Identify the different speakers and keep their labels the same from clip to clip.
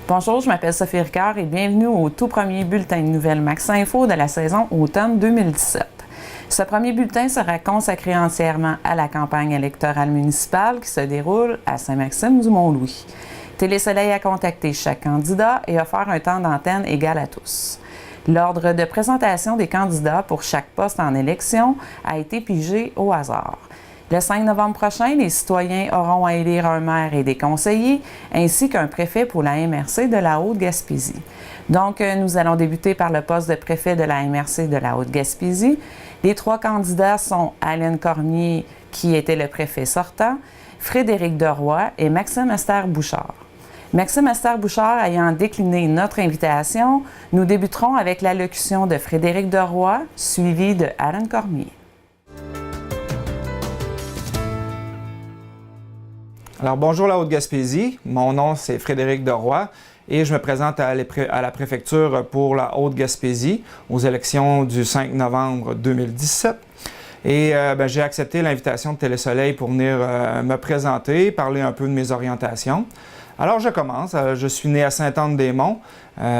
Speaker 1: Bonjour, je m'appelle Sophie Ricard et bienvenue au tout premier bulletin de nouvelles Max Info de la saison automne 2017. Ce premier bulletin sera consacré entièrement à la campagne électorale municipale qui se déroule à Saint-Maxime-du-Mont-Louis. Télé-Soleil a contacté chaque candidat et offert un temps d'antenne égal à tous. L'ordre de présentation des candidats pour chaque poste en élection a été pigé au hasard. Le 5 novembre prochain, les citoyens auront à élire un maire et des conseillers, ainsi qu'un préfet pour la MRC de la Haute-Gaspésie. Donc, nous allons débuter par le poste de préfet de la MRC de la Haute-Gaspésie. Les trois candidats sont Alain Cormier, qui était le préfet sortant, Frédéric Deroy et Maxime Esther-Bouchard. Maxime Esther-Bouchard ayant décliné notre invitation, nous débuterons avec l'allocution de Frédéric Deroy, suivi de Alain Cormier.
Speaker 2: Alors, bonjour la Haute-Gaspésie. Mon nom, c'est Frédéric Deroy et je me présente à la préfecture pour la Haute-Gaspésie aux élections du 5 novembre 2017. Et j'ai accepté l'invitation de Télé-Soleil pour venir me présenter, parler un peu de mes orientations. Alors, je commence. Je suis né à Sainte-Anne-des-Monts,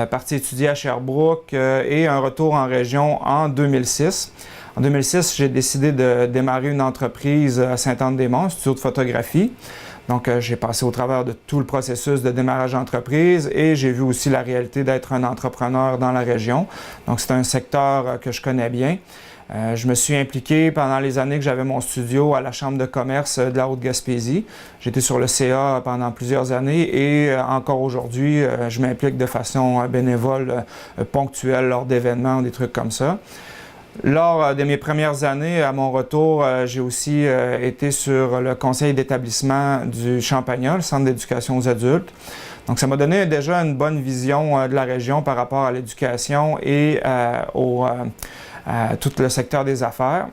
Speaker 2: parti étudier à Sherbrooke et un retour en région en 2006. En 2006, j'ai décidé de démarrer une entreprise à Sainte-Anne-des-Monts, un studio de photographie. Donc, j'ai passé au travers de tout le processus de démarrage d'entreprise et j'ai vu aussi la réalité d'être un entrepreneur dans la région. Donc, c'est un secteur que je connais bien. Je me suis impliqué pendant les années que j'avais mon studio à la Chambre de commerce de la Haute-Gaspésie. J'étais sur le CA pendant plusieurs années et encore aujourd'hui, je m'implique de façon bénévole, ponctuelle lors d'événements ou des trucs comme ça. Lors de mes premières années, à mon retour, j'ai aussi été sur le conseil d'établissement du Champagnat, le centre d'éducation aux adultes. Donc, ça m'a donné déjà une bonne vision de la région par rapport à l'éducation et à tout le secteur des affaires.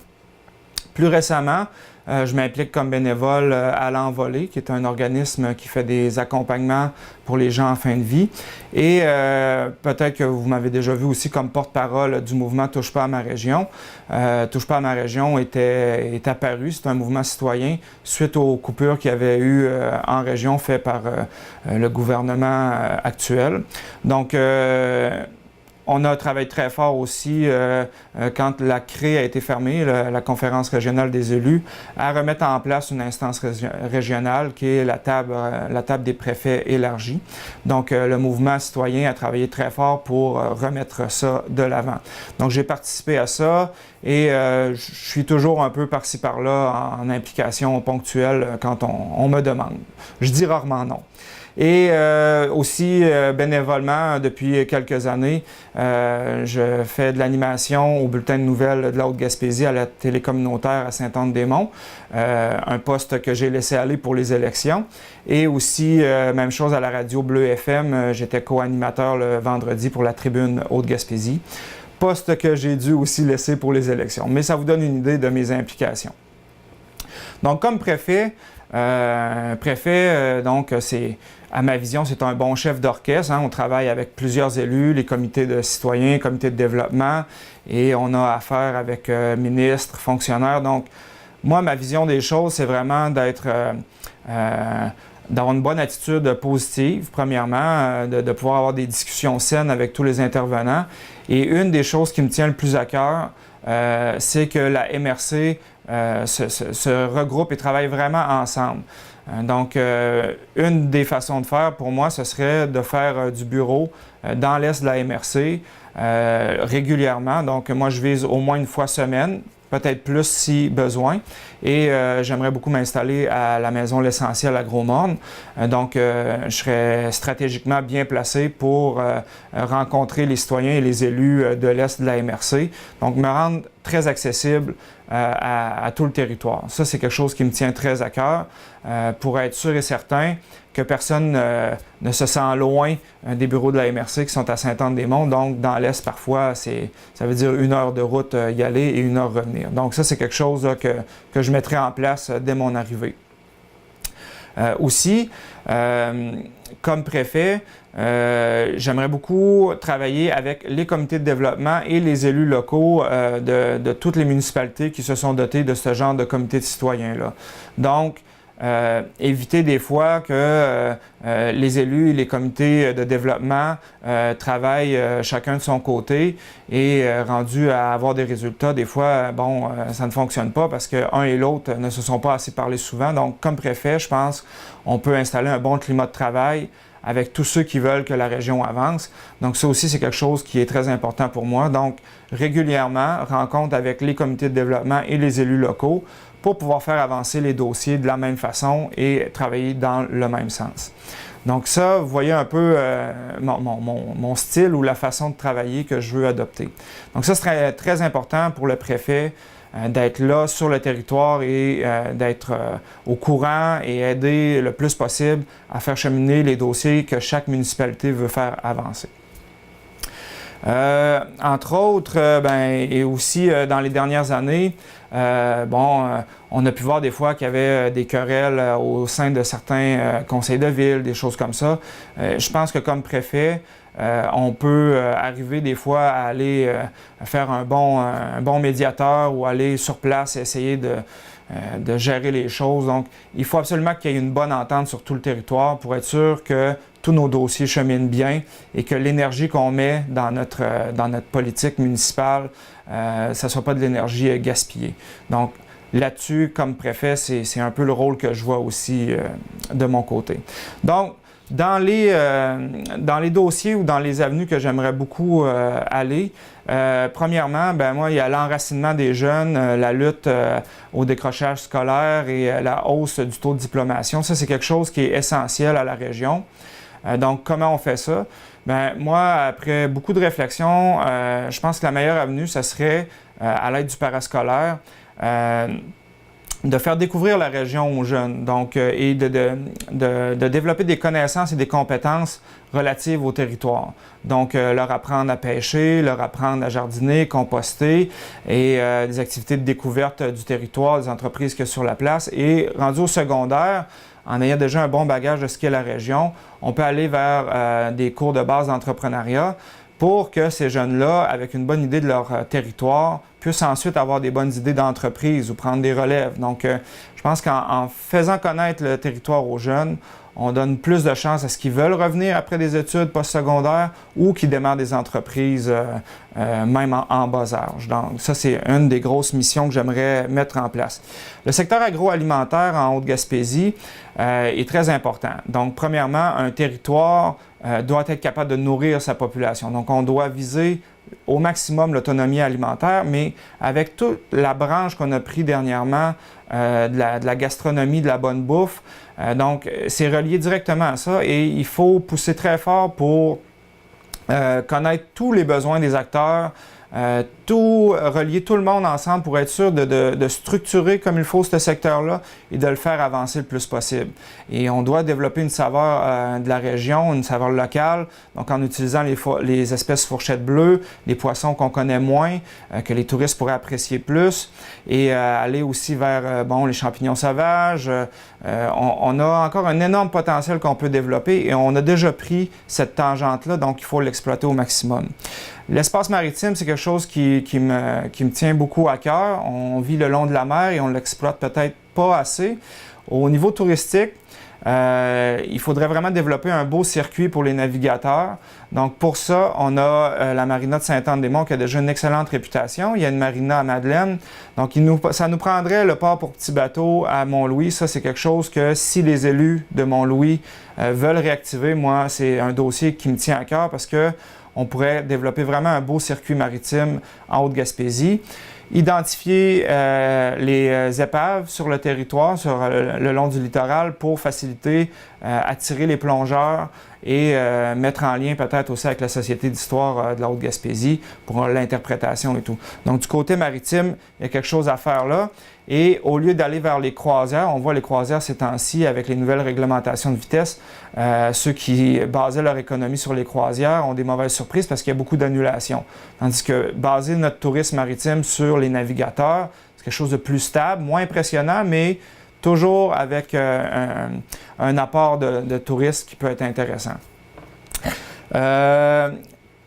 Speaker 2: Plus récemment, je m'implique comme bénévole à l'Envolée, qui est un organisme qui fait des accompagnements pour les gens en fin de vie. Et peut-être que vous m'avez déjà vu aussi comme porte-parole du mouvement Touche pas à ma région. Touche pas à ma région est apparu, c'est un mouvement citoyen suite aux coupures qu'il y avait eu en région faites par le gouvernement actuel. Donc, on a travaillé très fort aussi quand la CRE a été fermée, la conférence régionale des élus, à remettre en place une instance régionale qui est la table des préfets élargie. Donc, le mouvement citoyen a travaillé très fort pour remettre ça de l'avant. Donc, j'ai participé à ça et je suis toujours un peu par-ci par-là en implication ponctuelle quand on me demande. Je dis rarement non. Et aussi, bénévolement, depuis quelques années, je fais de l'animation au bulletin de nouvelles de la Haute-Gaspésie à la télé communautaire à Sainte-Anne-des-Monts, un poste que j'ai laissé aller pour les élections. Et aussi, même chose à la radio Bleu FM, j'étais co-animateur le vendredi pour la tribune Haute-Gaspésie, poste que j'ai dû aussi laisser pour les élections. Mais ça vous donne une idée de mes implications. Donc, comme préfet, donc, à ma vision, c'est un bon chef d'orchestre. On travaille avec plusieurs élus, les comités de citoyens, les comités de développement, et on a affaire avec ministres, fonctionnaires. Donc, moi, ma vision des choses, c'est vraiment d'avoir une bonne attitude positive, premièrement, de pouvoir avoir des discussions saines avec tous les intervenants. Et une des choses qui me tient le plus à cœur, c'est que la MRC se regroupe et travaille vraiment ensemble. Donc, une des façons de faire pour moi, ce serait de faire du bureau dans l'est de la MRC régulièrement. Donc, moi, je vise au moins une fois semaine, peut-être plus si besoin. Et j'aimerais beaucoup m'installer à la maison L'Essentiel à Gros-Morne. Donc, je serais stratégiquement bien placé pour rencontrer les citoyens et les élus de l'Est de la MRC. Donc, me rendre très accessible à tout le territoire. Ça, c'est quelque chose qui me tient très à cœur pour être sûr et certain que personne ne se sent loin des bureaux de la MRC qui sont à Sainte-Anne-des-Monts. Donc, dans l'Est, parfois, ça veut dire 1 heure de route y aller et 1 heure revenir. Donc, ça, c'est quelque chose là, que je mettrai en place dès mon arrivée. Aussi, comme préfet, j'aimerais beaucoup travailler avec les comités de développement et les élus locaux de toutes les municipalités qui se sont dotées de ce genre de comité de citoyens-là. Donc, éviter des fois que les élus et les comités de développement travaillent chacun de son côté et rendu à avoir des résultats, des fois, ça ne fonctionne pas parce qu'un et l'autre ne se sont pas assez parlé souvent. Donc, comme préfet, je pense on peut installer un bon climat de travail avec tous ceux qui veulent que la région avance. Donc, ça aussi, c'est quelque chose qui est très important pour moi. Donc, régulièrement, rencontre avec les comités de développement et les élus locaux pour pouvoir faire avancer les dossiers de la même façon et travailler dans le même sens. Donc ça, vous voyez un peu mon style ou la façon de travailler que je veux adopter. Donc ça, c'est très, très important pour le préfet d'être là sur le territoire et d'être au courant et aider le plus possible à faire cheminer les dossiers que chaque municipalité veut faire avancer. Entre autres, et aussi dans les dernières années, on a pu voir des fois qu'il y avait des querelles au sein de certains conseils de ville, des choses comme ça. Je pense que comme préfet, on peut arriver des fois à aller faire un bon médiateur ou aller sur place et essayer de gérer les choses. Donc, il faut absolument qu'il y ait une bonne entente sur tout le territoire pour être sûr que tous nos dossiers cheminent bien et que l'énergie qu'on met dans notre politique municipale, ça ne soit pas de l'énergie gaspillée. Donc, là-dessus, comme préfet, c'est un peu le rôle que je vois aussi de mon côté. Donc, dans les dossiers ou dans les avenues que j'aimerais beaucoup aller, premièrement, moi, il y a l'enracinement des jeunes, la lutte au décrochage scolaire et la hausse du taux de diplomation. Ça, c'est quelque chose qui est essentiel à la région. Donc, comment on fait ça? Moi, après beaucoup de réflexion, je pense que la meilleure avenue, ce serait, à l'aide du parascolaire, de faire découvrir la région aux jeunes, donc, et de développer des connaissances et des compétences relatives au territoire. Donc, leur apprendre à pêcher, leur apprendre à jardiner, composter et des activités de découverte du territoire, des entreprises qu'il y a sur la place. Et rendu au secondaire, en ayant déjà un bon bagage de ce qu'est la région, on peut aller vers des cours de base d'entrepreneuriat pour que ces jeunes-là, avec une bonne idée de leur territoire, puissent ensuite avoir des bonnes idées d'entreprise ou prendre des relèves. Donc, je pense qu'en faisant connaître le territoire aux jeunes, on donne plus de chances à ce qu'ils veulent revenir après des études postsecondaires ou qu'ils démarrent des entreprises même en bas âge. Donc, ça, c'est une des grosses missions que j'aimerais mettre en place. Le secteur agroalimentaire en Haute-Gaspésie est très important. Donc, premièrement, un territoire doit être capable de nourrir sa population. Donc, on doit viser au maximum l'autonomie alimentaire, mais avec toute la branche qu'on a pris dernièrement de la gastronomie, de la bonne bouffe, donc c'est relié directement à ça et il faut pousser très fort pour connaître tous les besoins des acteurs, relier tout le monde ensemble pour être sûr de structurer comme il faut ce secteur-là et de le faire avancer le plus possible. Et on doit développer une saveur de la région, une saveur locale, donc en utilisant les espèces fourchettes bleues, les poissons qu'on connaît moins, que les touristes pourraient apprécier plus, et aller aussi vers les champignons sauvages. On a encore un énorme potentiel qu'on peut développer et on a déjà pris cette tangente-là, donc il faut l'exploiter au maximum. L'espace maritime, c'est quelque chose qui me tient beaucoup à cœur. On vit le long de la mer et on l'exploite peut-être pas assez. Au niveau touristique, il faudrait vraiment développer un beau circuit pour les navigateurs. Donc pour ça, on a la marina de Sainte-Anne-des-Monts qui a déjà une excellente réputation. Il y a une marina à Madeleine. Donc ça nous prendrait le port pour petits bateaux à Mont-Louis. Ça, c'est quelque chose que si les élus de Mont-Louis veulent réactiver, moi, c'est un dossier qui me tient à cœur parce que on pourrait développer vraiment un beau circuit maritime en Haute-Gaspésie. Identifier les épaves sur le territoire, sur le long du littoral pour faciliter, attirer les plongeurs et mettre en lien peut-être aussi avec la Société d'histoire de la Haute-Gaspésie pour l'interprétation et tout. Donc du côté maritime, il y a quelque chose à faire là. Et au lieu d'aller vers les croisières, on voit les croisières ces temps-ci avec les nouvelles réglementations de vitesse, ceux qui basaient leur économie sur les croisières ont des mauvaises surprises parce qu'il y a beaucoup d'annulations. Tandis que baser notre tourisme maritime sur les navigateurs, c'est quelque chose de plus stable, moins impressionnant, mais toujours avec un apport de touristes qui peut être intéressant.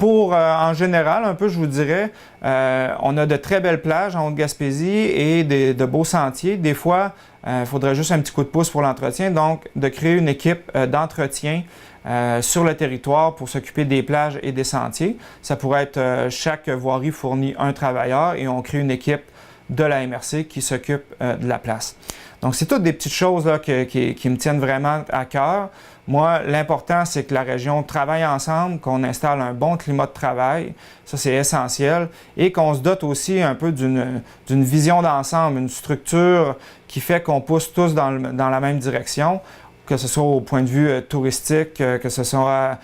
Speaker 2: En général, un peu, je vous dirais, on a de très belles plages en Haute-Gaspésie et de beaux sentiers. Des fois, il faudrait juste un petit coup de pouce pour l'entretien, donc de créer une équipe d'entretien sur le territoire pour s'occuper des plages et des sentiers. Ça pourrait être chaque voirie fournit un travailleur et on crée une équipe de la MRC qui s'occupe de la place. Donc, c'est toutes des petites choses là, qui me tiennent vraiment à cœur. Moi, l'important, c'est que la région travaille ensemble, qu'on installe un bon climat de travail, ça c'est essentiel, et qu'on se dote aussi un peu d'une vision d'ensemble, une structure qui fait qu'on pousse tous dans la même direction, que ce soit au point de vue touristique, que ce soit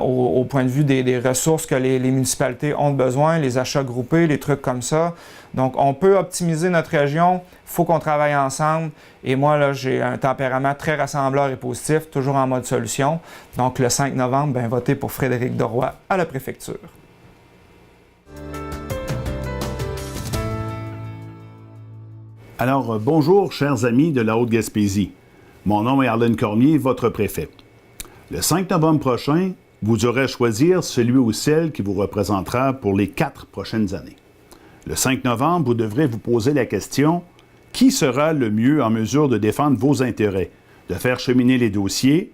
Speaker 2: au point de vue des ressources que les municipalités ont besoin, les achats groupés, les trucs comme ça. Donc, on peut optimiser notre région, il faut qu'on travaille ensemble. Et moi, là, j'ai un tempérament très rassembleur et positif, toujours en mode solution. Donc, le 5 novembre, votez pour Frédéric Deroy à la préfecture.
Speaker 3: Alors, bonjour, chers amis de la Haute-Gaspésie. Mon nom est Arlen Cormier, votre préfet. Le 5 novembre prochain, vous aurez à choisir celui ou celle qui vous représentera pour les 4 prochaines années. Le 5 novembre, vous devrez vous poser la question « Qui sera le mieux en mesure de défendre vos intérêts, de faire cheminer les dossiers,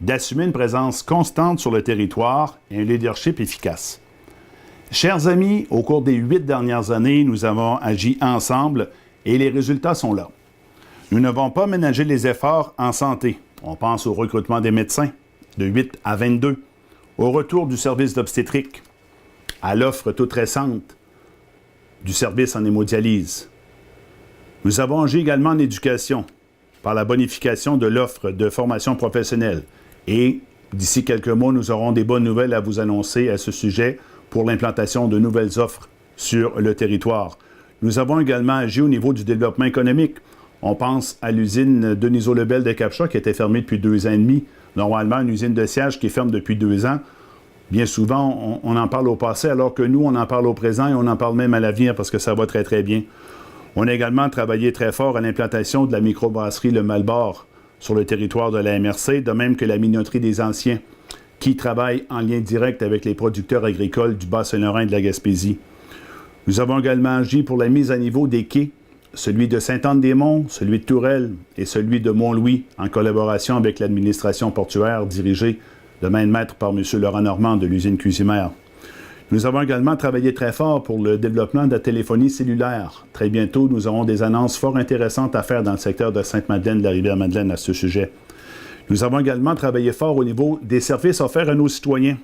Speaker 3: d'assumer une présence constante sur le territoire et un leadership efficace? » Chers amis, au cours des 8 dernières années, nous avons agi ensemble et les résultats sont là. Nous n'avons pas ménagé les efforts en santé. On pense au recrutement des médecins, de 8 à 22, au retour du service d'obstétrique, à l'offre toute récente du service en hémodialyse. Nous avons agi également en éducation, par la bonification de l'offre de formation professionnelle. Et d'ici quelques mois, nous aurons des bonnes nouvelles à vous annoncer à ce sujet pour l'implantation de nouvelles offres sur le territoire. Nous avons également agi au niveau du développement économique. On pense à l'usine Deniso-Lebel de Cap-Chat qui était fermée depuis 2 ans et demi. Normalement, une usine de siège qui ferme depuis 2 ans. Bien souvent, on en parle au passé, alors que nous, on en parle au présent et on en parle même à l'avenir parce que ça va très, très bien. On a également travaillé très fort à l'implantation de la microbrasserie Le Malbord sur le territoire de la MRC, de même que la minoterie des Anciens, qui travaille en lien direct avec les producteurs agricoles du Bas-Saint-Laurent et de la Gaspésie. Nous avons également agi pour la mise à niveau des quais, celui de Sainte-Anne-des-Monts, celui de Tourelle et celui de Mont-Louis, en collaboration avec l'administration portuaire dirigée de main de maître par M. Laurent Normand de l'usine Cuisimère. Nous avons également travaillé très fort pour le développement de la téléphonie cellulaire. Très bientôt, nous aurons des annonces fort intéressantes à faire dans le secteur de Sainte-Madeleine, de la Rivière-Madeleine à ce sujet. Nous avons également travaillé fort au niveau des services offerts à nos citoyens.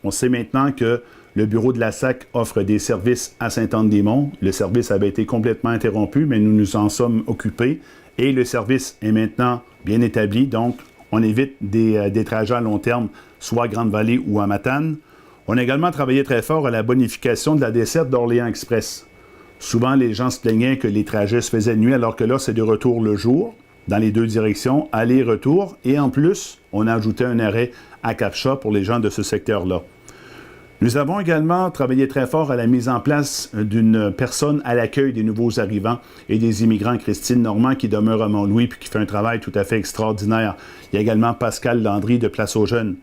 Speaker 3: On sait maintenant que le bureau de la SAC offre des services à Sainte-Anne-des-Monts. Le service avait été complètement interrompu, mais nous nous en sommes occupés et le service est maintenant bien établi. Donc, on évite des trajets à long terme, soit à Grande-Vallée ou à Matane. On a également travaillé très fort à la bonification de la desserte d'Orléans Express. Souvent, les gens se plaignaient que les trajets se faisaient de nuit, alors que là, c'est de retour le jour, dans les 2 directions, aller-retour. Et en plus, on a ajouté un arrêt à Cap-Chat pour les gens de ce secteur-là. Nous avons également travaillé très fort à la mise en place d'une personne à l'accueil des nouveaux arrivants et des immigrants, Christine Normand, qui demeure à Mont-Louis puis qui fait un travail tout à fait extraordinaire. Il y a également Pascal Landry de Place aux Jeunes.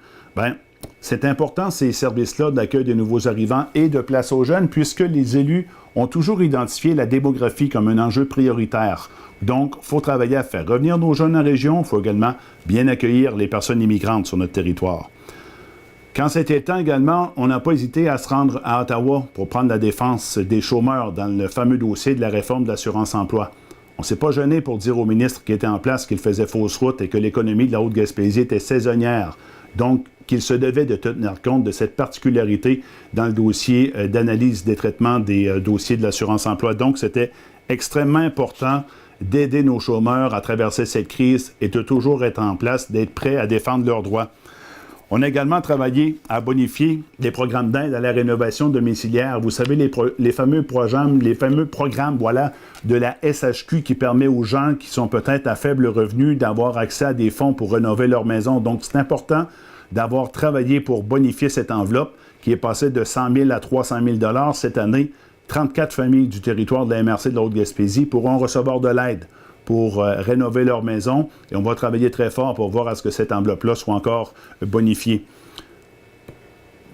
Speaker 3: C'est important, ces services-là d'accueil des nouveaux arrivants et de Place aux Jeunes, puisque les élus ont toujours identifié la démographie comme un enjeu prioritaire. Donc, il faut travailler à faire revenir nos jeunes en région. Il faut également bien accueillir les personnes immigrantes sur notre territoire. Quand c'était temps également, on n'a pas hésité à se rendre à Ottawa pour prendre la défense des chômeurs dans le fameux dossier de la réforme de l'assurance-emploi. On ne s'est pas gêné pour dire au ministre qui était en place qu'il faisait fausse route et que l'économie de la Haute-Gaspésie était saisonnière. Donc, qu'il se devait de tenir compte de cette particularité dans le dossier d'analyse des traitements des dossiers de l'assurance-emploi. Donc, c'était extrêmement important d'aider nos chômeurs à traverser cette crise et de toujours être en place, d'être prêts à défendre leurs droits. On a également travaillé à bonifier des programmes d'aide à la rénovation domiciliaire. Vous savez, les fameux programmes de la SHQ qui permet aux gens qui sont peut-être à faible revenu d'avoir accès à des fonds pour rénover leur maison. Donc, c'est important d'avoir travaillé pour bonifier cette enveloppe qui est passée de 100 000 à 300 000 $ cette année. 34 familles du territoire de la MRC de la Haute-Gaspésie pourront recevoir de l'aide pour rénover leur maison. Et on va travailler très fort pour voir à ce que cette enveloppe-là soit encore bonifiée.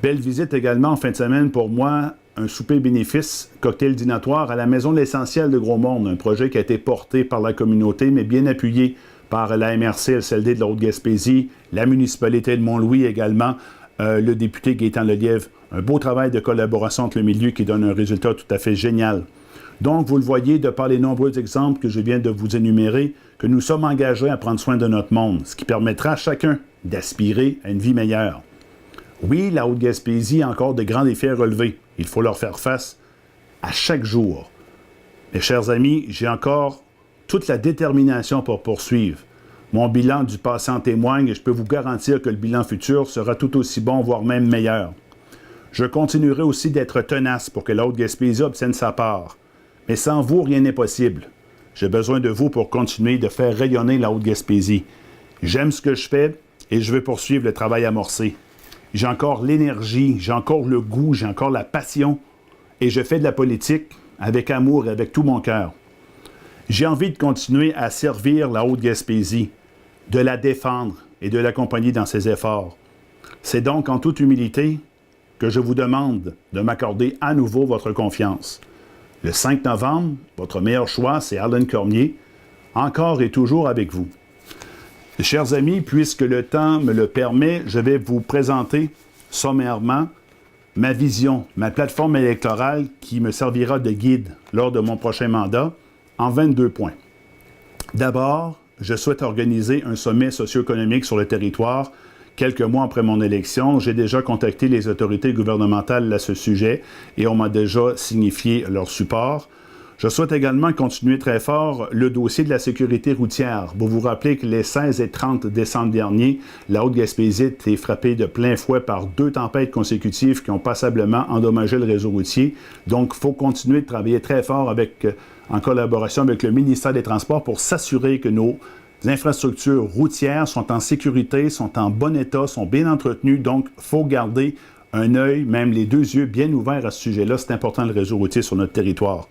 Speaker 3: Belle visite également en fin de semaine pour moi, un souper bénéfice, cocktail dînatoire à la Maison de l'Essentiel de Gros-Monde, un projet qui a été porté par la communauté, mais bien appuyé par la MRC, le CLD de la Haute-Gaspésie, la municipalité de Mont-Louis également, le député Gaétan Lelièvre. Un beau travail de collaboration entre le milieu qui donne un résultat tout à fait génial. Donc, vous le voyez, de par les nombreux exemples que je viens de vous énumérer, que nous sommes engagés à prendre soin de notre monde, ce qui permettra à chacun d'aspirer à une vie meilleure. Oui, la Haute-Gaspésie a encore de grands défis à relever. Il faut leur faire face à chaque jour. Mes chers amis, j'ai encore toute la détermination pour poursuivre. Mon bilan du passé en témoigne et je peux vous garantir que le bilan futur sera tout aussi bon, voire même meilleur. Je continuerai aussi d'être tenace pour que la Haute-Gaspésie obtienne sa part. Mais sans vous, rien n'est possible. J'ai besoin de vous pour continuer de faire rayonner la Haute-Gaspésie. J'aime ce que je fais et je veux poursuivre le travail amorcé. J'ai encore l'énergie, j'ai encore le goût, j'ai encore la passion et je fais de la politique avec amour et avec tout mon cœur. J'ai envie de continuer à servir la Haute-Gaspésie, de la défendre et de l'accompagner dans ses efforts. C'est donc en toute humilité que je vous demande de m'accorder à nouveau votre confiance. Le 5 novembre, votre meilleur choix, c'est Arlene Cormier, encore et toujours avec vous. Chers amis, puisque le temps me le permet, je vais vous présenter sommairement ma vision, ma plateforme électorale qui me servira de guide lors de mon prochain mandat en 22 points. D'abord, je souhaite organiser un sommet socio-économique sur le territoire. Quelques mois après mon élection, j'ai déjà contacté les autorités gouvernementales à ce sujet et on m'a déjà signifié leur support. Je souhaite également continuer très fort le dossier de la sécurité routière. Vous vous rappelez que les 16 et 30 décembre dernier, la Haute-Gaspésie a été frappée de plein fouet par 2 tempêtes consécutives qui ont passablement endommagé le réseau routier. Donc, il faut continuer de travailler très fort en collaboration avec le ministère des Transports pour s'assurer que nos infrastructures routières sont en sécurité, sont en bon état, sont bien entretenues. Donc, il faut garder un œil, même les 2 yeux bien ouverts à ce sujet-là. C'est important, le réseau routier sur notre territoire.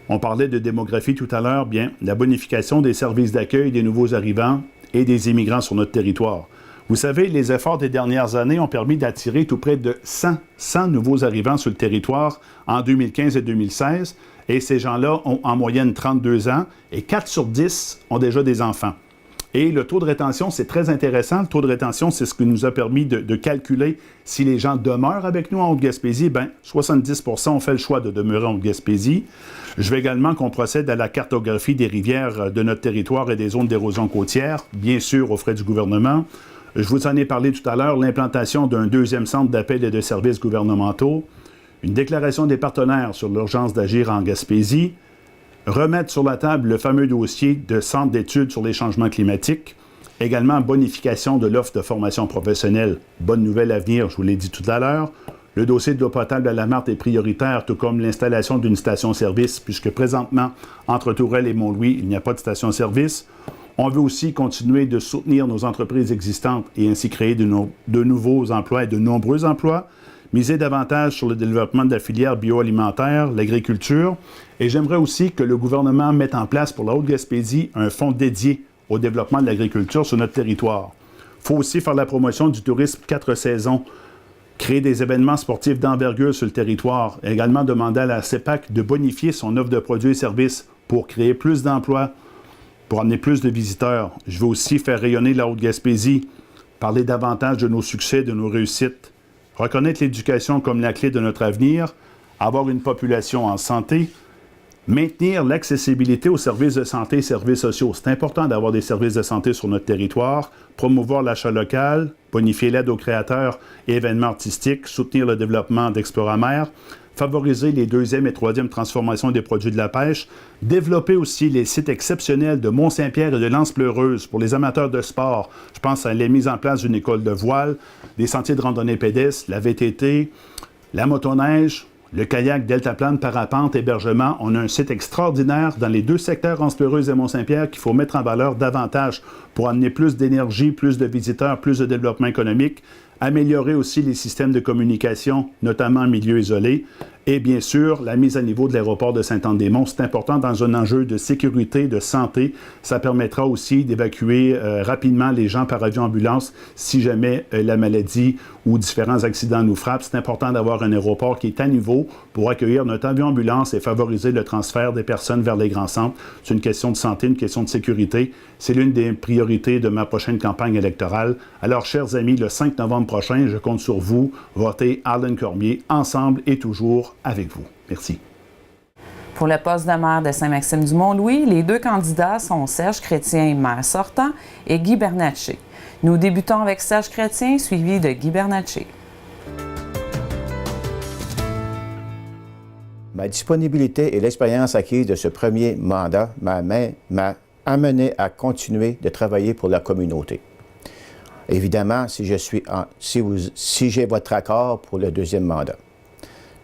Speaker 3: On parlait de démographie tout à l'heure. Bien, la bonification des services d'accueil des nouveaux arrivants et des immigrants sur notre territoire. Vous savez, les efforts des dernières années ont permis d'attirer tout près de 100 nouveaux arrivants sur le territoire en 2015 et 2016. Et ces gens-là ont en moyenne 32 ans et 4 sur 10 ont déjà des enfants. Et le taux de rétention, c'est très intéressant. Le taux de rétention, c'est ce qui nous a permis de calculer si les gens demeurent avec nous en Haute-Gaspésie. Bien, 70 % ont fait le choix de demeurer en Haute-Gaspésie. Je veux également qu'on procède à la cartographie des rivières de notre territoire et des zones d'érosion côtière, bien sûr aux frais du gouvernement. Je vous en ai parlé tout à l'heure, l'implantation d'un 2e centre d'appel et de services gouvernementaux, une déclaration des partenaires sur l'urgence d'agir en Gaspésie, remettre sur la table le fameux dossier de centre d'études sur les changements climatiques, également bonification de l'offre de formation professionnelle. Bonne nouvelle à venir, je vous l'ai dit tout à l'heure. Le dossier de l'eau potable à la Marthe est prioritaire, tout comme l'installation d'une station-service, puisque présentement, entre Tourelle et Mont-Louis, il n'y a pas de station-service. On veut aussi continuer de soutenir nos entreprises existantes et ainsi créer de nouveaux emplois et de nombreux emplois. Miser davantage sur le développement de la filière bioalimentaire, l'agriculture. Et j'aimerais aussi que le gouvernement mette en place pour la Haute-Gaspésie un fonds dédié au développement de l'agriculture sur notre territoire. Il faut aussi faire la promotion du tourisme 4 saisons, créer des événements sportifs d'envergure sur le territoire, et également demander à la CEPAC de bonifier son offre de produits et services pour créer plus d'emplois, pour amener plus de visiteurs. Je veux aussi faire rayonner la Haute-Gaspésie, parler davantage de nos succès, de nos réussites, reconnaître l'éducation comme la clé de notre avenir, avoir une population en santé, maintenir l'accessibilité aux services de santé et services sociaux. C'est important d'avoir des services de santé sur notre territoire, promouvoir l'achat local, bonifier l'aide aux créateurs et événements artistiques, soutenir le développement d'Exploramer, favoriser les 2e et 3e transformations des produits de la pêche, développer aussi les sites exceptionnels de Mont-Saint-Pierre et de l'Anse-Pleureuse pour les amateurs de sport. Je pense à la mise en place d'une école de voile, des sentiers de randonnée pédestre, la VTT, la motoneige, le kayak, deltaplane, parapente, hébergement. On a un site extraordinaire dans les 2 secteurs, Anse-Pleureuse et Mont-Saint-Pierre, qu'il faut mettre en valeur davantage pour amener plus d'énergie, plus de visiteurs, plus de développement économique, Améliorer aussi les systèmes de communication, notamment en milieu isolé. Et bien sûr, la mise à niveau de l'aéroport de Sainte-Anne-des-Monts, c'est important dans un enjeu de sécurité, de santé. Ça permettra aussi d'évacuer rapidement les gens par avion-ambulance si jamais la maladie ou différents accidents nous frappent. C'est important d'avoir un aéroport qui est à niveau pour accueillir notre avion-ambulance et favoriser le transfert des personnes vers les grands centres. C'est une question de santé, une question de sécurité. C'est l'une des priorités de ma prochaine campagne électorale. Alors, chers amis, le 5 novembre prochain, je compte sur vous. Votez Arlene Cormier, ensemble et toujours avec vous. Merci.
Speaker 1: Pour le poste de maire de Saint-Maxime-du-Mont-Louis, les deux candidats sont Serge Chrétien, maire sortant, et Guy Bernatchez. Nous débutons avec Serge Chrétien, suivi de Guy Bernatchez.
Speaker 4: Ma disponibilité et l'expérience acquise de ce premier mandat m'a amené à continuer de travailler pour la communauté. Évidemment, si j'ai votre accord pour le deuxième mandat.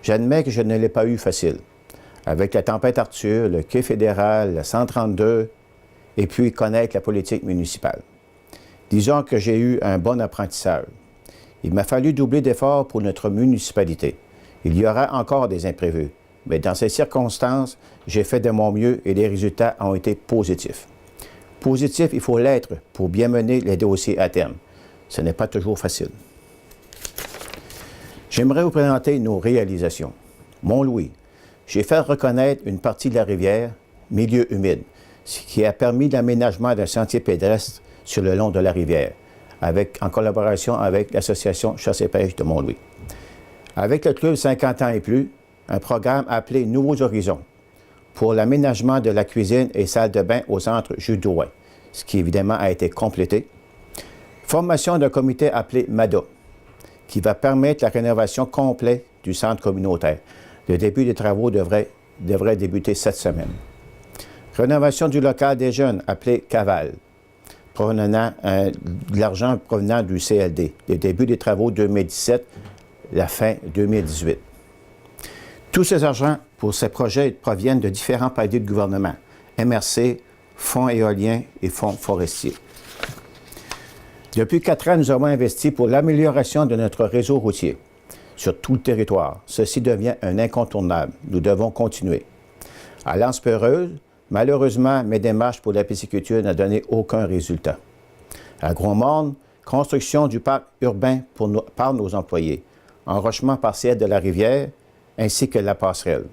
Speaker 4: J'admets que je ne l'ai pas eu facile. Avec la tempête Arthur, le quai fédéral, le 132, et puis connaître la politique municipale. Disons que j'ai eu un bon apprentissage. Il m'a fallu doubler d'efforts pour notre municipalité. Il y aura encore des imprévus, mais dans ces circonstances, j'ai fait de mon mieux et les résultats ont été positifs. Positif, il faut l'être pour bien mener les dossiers à terme. Ce n'est pas toujours facile. J'aimerais vous présenter nos réalisations. Mont-Louis, j'ai fait reconnaître une partie de la rivière, milieu humide, ce qui a permis l'aménagement d'un sentier pédestre sur le long de la rivière, en collaboration avec l'Association Chasse et Pêche de Mont-Louis. Avec le club 50 ans et plus, un programme appelé Nouveaux Horizons pour l'aménagement de la cuisine et salle de bain au centre Jules Drouin, ce qui évidemment a été complété. Formation d'un comité appelé MADA, qui va permettre la rénovation complète du centre communautaire. Le début des travaux devrait débuter cette semaine. Rénovation du local des jeunes appelé Caval, de l'argent provenant du CLD. Le début des travaux 2017, la fin 2018. Tous ces argents pour ces projets proviennent de différents paliers de gouvernement, MRC, Fonds éoliens et Fonds forestiers. Depuis 4 ans, nous avons investi pour l'amélioration de notre réseau routier sur tout le territoire. Ceci devient un incontournable. Nous devons continuer. À l'Anse-Peureuse, malheureusement, mes démarches pour la pisciculture n'ont donné aucun résultat. À Gros-Morne, construction du parc urbain par nos employés, enrochement partiel de la rivière, ainsi que la passerelle,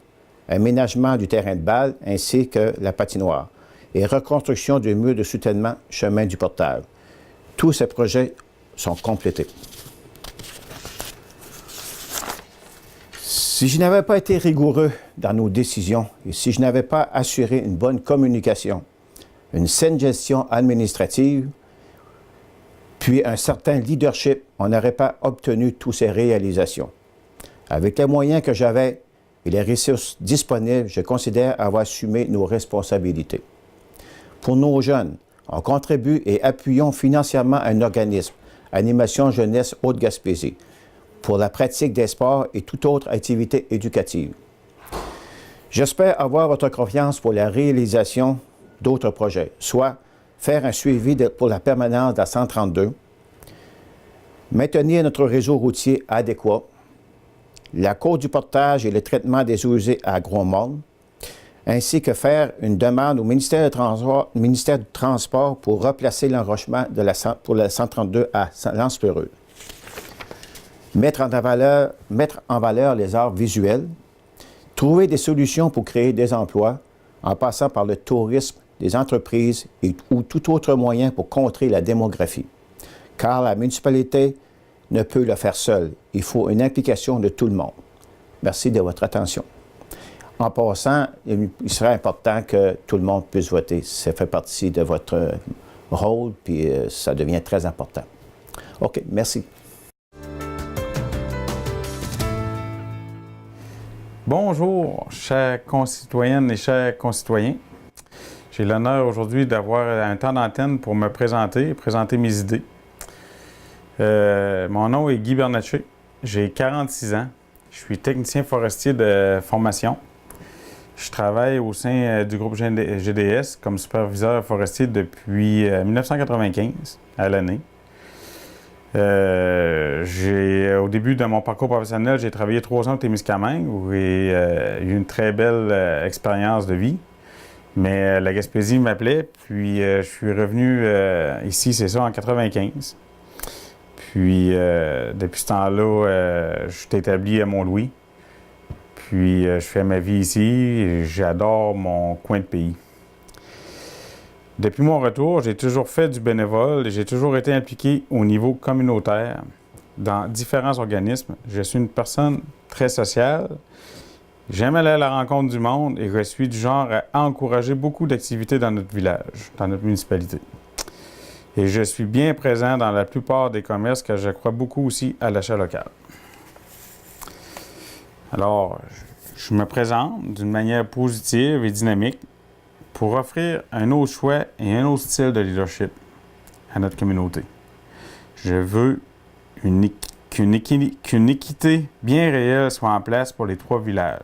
Speaker 4: aménagement du terrain de balle ainsi que la patinoire et reconstruction du mur de soutènement chemin du portage. Tous ces projets sont complétés. Si je n'avais pas été rigoureux dans nos décisions et si je n'avais pas assuré une bonne communication, une saine gestion administrative, puis un certain leadership, on n'aurait pas obtenu toutes ces réalisations. Avec les moyens que j'avais et les ressources disponibles, je considère avoir assumé nos responsabilités. Pour nos jeunes, on contribue et appuyons financièrement un organisme, Animation Jeunesse Haute-Gaspésie, pour la pratique des sports et toute autre activité éducative. J'espère avoir votre confiance pour la réalisation d'autres projets, soit faire un suivi pour la permanence de la 132, maintenir notre réseau routier adéquat, la côte du portage et le traitement des eaux usées à Gros-Morne, ainsi que faire une demande au ministère du Transport pour replacer l'enrochement pour la 132 à L'Anse-Peureuse. Mettre en valeur les arts visuels, trouver des solutions pour créer des emplois en passant par le tourisme, des entreprises ou tout autre moyen pour contrer la démographie. Car la municipalité ne peut le faire seule. Il faut une implication de tout le monde. Merci de votre attention. En passant, il serait important que tout le monde puisse voter. Ça fait partie de votre rôle, puis ça devient très important. OK, merci.
Speaker 5: Bonjour, chères concitoyennes et chers concitoyens. J'ai l'honneur aujourd'hui d'avoir un temps d'antenne pour me présenter mes idées. Mon nom est Guy Bernatchez. J'ai 46 ans. Je suis technicien forestier de formation. Je travaille au sein du groupe GDS comme superviseur forestier depuis 1995 à l'année. Au début de mon parcours professionnel, j'ai travaillé 3 ans au Témiscamingue où j'ai eu une très belle expérience de vie. Mais la Gaspésie m'appelait, puis je suis revenu ici, c'est ça, en 95. Puis depuis ce temps-là, je suis établi à Mont-Louis. Puis je fais ma vie ici et j'adore mon coin de pays. Depuis mon retour, j'ai toujours fait du bénévole et j'ai toujours été impliqué au niveau communautaire dans différents organismes. Je suis une personne très sociale. J'aime aller à la rencontre du monde et je suis du genre à encourager beaucoup d'activités dans notre village, dans notre municipalité. Et je suis bien présent dans la plupart des commerces car je crois beaucoup aussi à l'achat local. Alors, je me présente d'une manière positive et dynamique pour offrir un autre choix et un autre style de leadership à notre communauté. Je veux qu'une équité bien réelle soit en place pour les 3 villages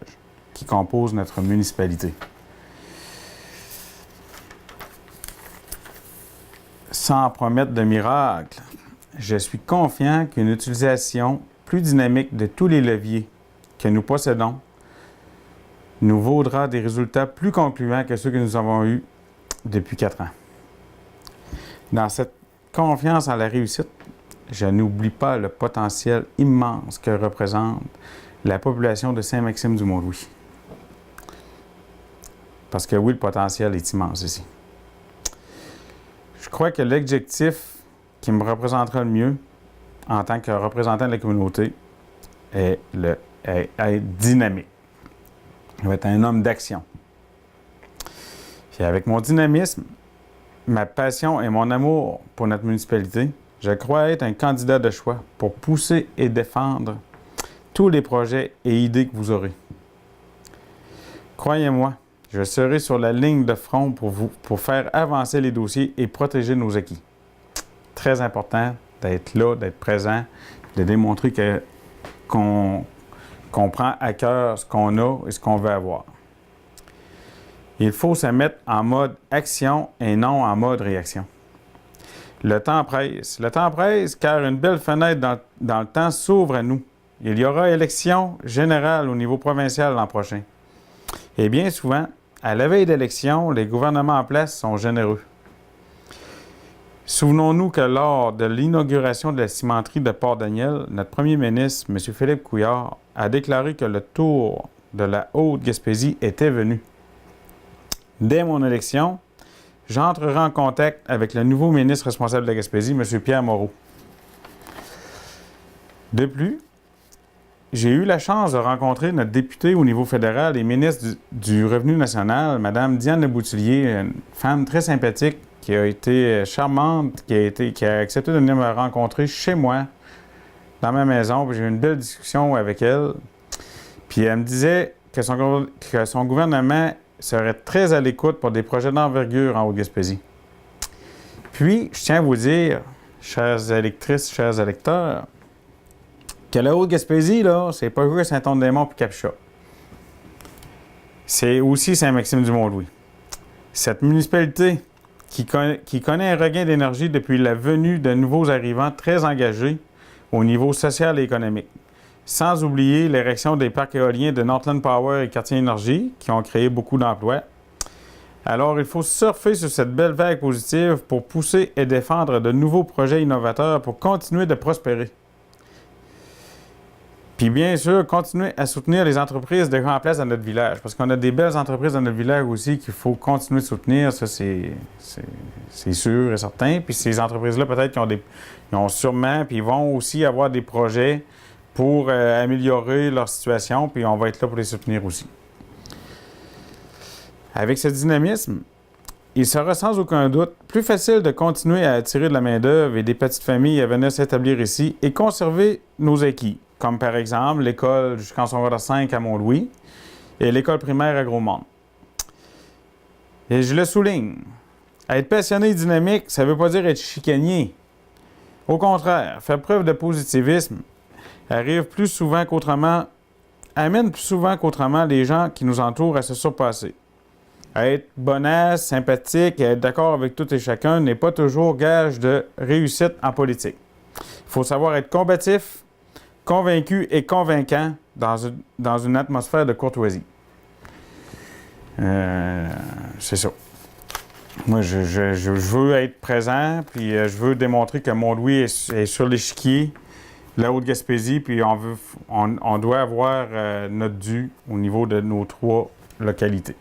Speaker 5: qui composent notre municipalité. Sans promettre de miracle, je suis confiant qu'une utilisation plus dynamique de tous les leviers que nous possédons nous vaudra des résultats plus concluants que ceux que nous avons eus depuis 4 ans. Dans cette confiance en la réussite, je n'oublie pas le potentiel immense que représente la population de Saint-Maxime-du-Mont-Louis. Parce que oui, le potentiel est immense ici. Je crois que l'objectif qui me représentera le mieux en tant que représentant de la communauté est être dynamique. Je vais être un homme d'action. Puis avec mon dynamisme, ma passion et mon amour pour notre municipalité, je crois être un candidat de choix pour pousser et défendre tous les projets et idées que vous aurez. Croyez-moi, je serai sur la ligne de front pour faire avancer les dossiers et protéger nos acquis. Très important d'être là, d'être présent, de démontrer qu'on prend à cœur ce qu'on a et ce qu'on veut avoir. Il faut se mettre en mode action et non en mode réaction. Le temps presse. Le temps presse car une belle fenêtre dans le temps s'ouvre à nous. Il y aura élection générale au niveau provincial l'an prochain. Et bien souvent, à la veille d'élection, les gouvernements en place sont généreux. Souvenons-nous que lors de l'inauguration de la cimenterie de Port-Daniel, notre premier ministre, M. Philippe Couillard, a déclaré que le tour de la Haute-Gaspésie était venu. Dès mon élection, j'entrerai en contact avec le nouveau ministre responsable de la Gaspésie, M. Pierre Moreau. De plus, j'ai eu la chance de rencontrer notre députée au niveau fédéral et ministre du Revenu national, Mme Diane Boutillier, une femme très sympathique qui a été charmante, qui a accepté de venir me rencontrer chez moi, dans ma maison. J'ai eu une belle discussion avec elle. Puis elle me disait que son gouvernement serait très à l'écoute pour des projets d'envergure en Haute-Gaspésie. Puis, je tiens à vous dire, chères électrices, chers électeurs, que la Haute-Gaspésie, là, c'est pas juste Saint-Anne-des-Monts puis Cap-Chat. C'est aussi Saint-Maxime-du-Mont-Louis. Cette municipalité qui connaît un regain d'énergie depuis la venue de nouveaux arrivants très engagés au niveau social et économique. Sans oublier l'érection des parcs éoliens de Northland Power et Quartier Énergie, qui ont créé beaucoup d'emplois. Alors, il faut surfer sur cette belle vague positive pour pousser et défendre de nouveaux projets innovateurs pour continuer de prospérer. Puis bien sûr, continuer à soutenir les entreprises déjà en place dans notre village, parce qu'on a des belles entreprises dans notre village aussi qu'il faut continuer de soutenir, ça c'est sûr et certain. Puis ces entreprises-là, peut-être qu'ils ont sûrement, puis ils vont aussi avoir des projets pour améliorer leur situation, puis on va être là pour les soutenir aussi. Avec ce dynamisme, il sera sans aucun doute plus facile de continuer à attirer de la main-d'œuvre et des petites familles à venir s'établir ici et conserver nos acquis, comme par exemple l'école jusqu'en secondaire 5 à Mont-Louis et l'école primaire à Gros-Monde. Et je le souligne, être passionné et dynamique, ça ne veut pas dire être chicanier. Au contraire, faire preuve de positivisme amène plus souvent qu'autrement les gens qui nous entourent à se surpasser. Être bonasse, sympathique et être d'accord avec tout et chacun n'est pas toujours gage de réussite en politique. Il faut savoir être combatif, convaincu et convaincant dans une atmosphère de courtoisie. C'est ça. Moi, je veux être présent, puis je veux démontrer que Mont-Louis est sur l'échiquier, la Haute-Gaspésie, puis on doit avoir notre dû au niveau de nos 3 localités.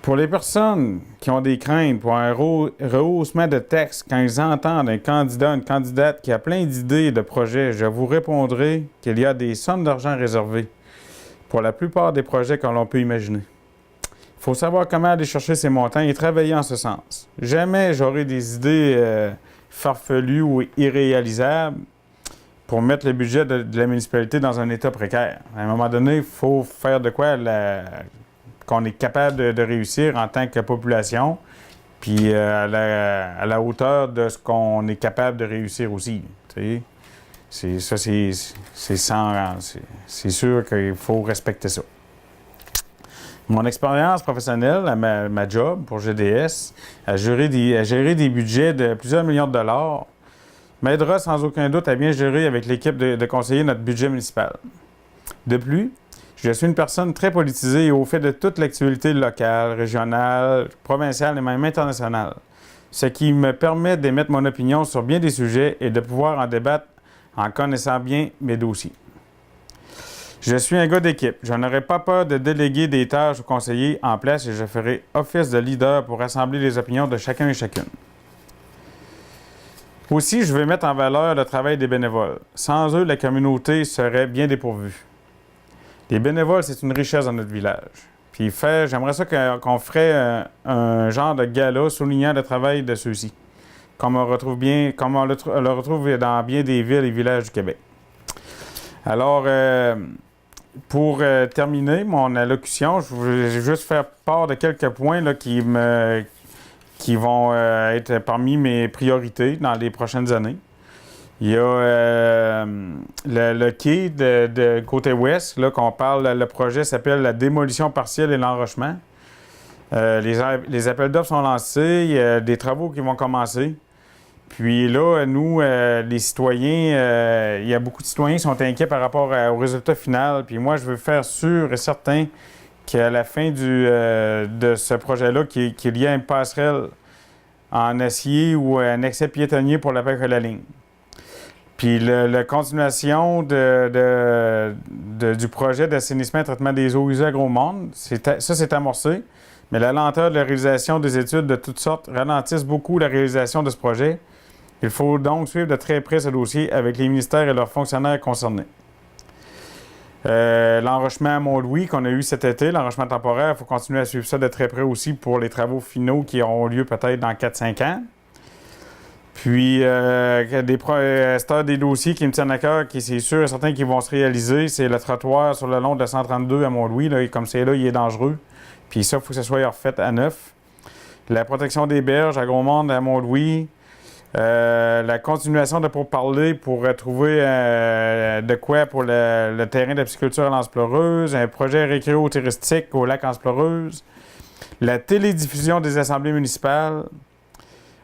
Speaker 5: Pour les personnes qui ont des craintes pour un rehaussement de taxes quand ils entendent un candidat, une candidate qui a plein d'idées et de projets, je vous répondrai qu'il y a des sommes d'argent réservées pour la plupart des projets que l'on peut imaginer. Il faut savoir comment aller chercher ces montants et travailler en ce sens. Jamais j'aurai des idées farfelues ou irréalisables pour mettre le budget de la municipalité dans un état précaire. À un moment donné, il faut faire de quoi qu'on est capable de réussir en tant que population, puis à la hauteur de ce qu'on est capable de réussir aussi. C'est sûr qu'il faut respecter ça. Mon expérience professionnelle à ma job pour GDS, à gérer des budgets de plusieurs millions de dollars, m'aidera sans aucun doute à bien gérer avec l'équipe de conseillers notre budget municipal. De plus, je suis une personne très politisée et au fait de toute l'actualité locale, régionale, provinciale et même internationale, ce qui me permet d'émettre mon opinion sur bien des sujets et de pouvoir en débattre en connaissant bien mes dossiers. Je suis un gars d'équipe. Je n'aurai pas peur de déléguer des tâches aux conseillers en place et je ferai office de leader pour rassembler les opinions de chacun et chacune. Aussi, je veux mettre en valeur le travail des bénévoles. Sans eux, la communauté serait bien dépourvue. Les bénévoles, c'est une richesse dans notre village. Puis j'aimerais ça qu'on ferait un genre de gala soulignant le travail de ceux-ci, comme on le retrouve dans bien des villes et villages du Québec. Alors, pour terminer mon allocution, je vais juste faire part de quelques points là, qui vont être parmi mes priorités dans les prochaines années. Il y a le quai de côté ouest, là, qu'on parle, le projet s'appelle la démolition partielle et l'enrochement. Les appels d'offres sont lancés, il y a des travaux qui vont commencer. Puis là, nous, les citoyens, il y a beaucoup de citoyens qui sont inquiets par rapport au résultat final. Puis moi, je veux faire sûr et certain qu'à la fin de ce projet-là, qu'il y ait une passerelle en acier ou un accès piétonnier pour la PAC à la ligne. Puis la continuation du projet d'assainissement et traitement des eaux usées à Gros-Monde, c'est amorcé, mais la lenteur de la réalisation des études de toutes sortes ralentissent beaucoup la réalisation de ce projet. Il faut donc suivre de très près ce dossier avec les ministères et leurs fonctionnaires concernés. L'enrochement à Mont-Louis qu'on a eu cet été, l'enrochement temporaire, il faut continuer à suivre ça de très près aussi pour les travaux finaux qui auront lieu peut-être dans 4-5 ans. Puis, des dossiers qui me tiennent à cœur, qui c'est sûr et certain qu'ils vont se réaliser, c'est le trottoir sur le long de la 132 à Mont-Louis. Là, comme c'est là, il est dangereux. Puis ça, il faut que ça soit refait à neuf. La protection des berges à Gros-Monde, à Mont-Louis. La continuation de pourparlers pour trouver de quoi pour le terrain de pisciculture à l'Anse-Pleureuse. Un projet récréo-touristique au lac Anse-Pleureuse. La télédiffusion des assemblées municipales.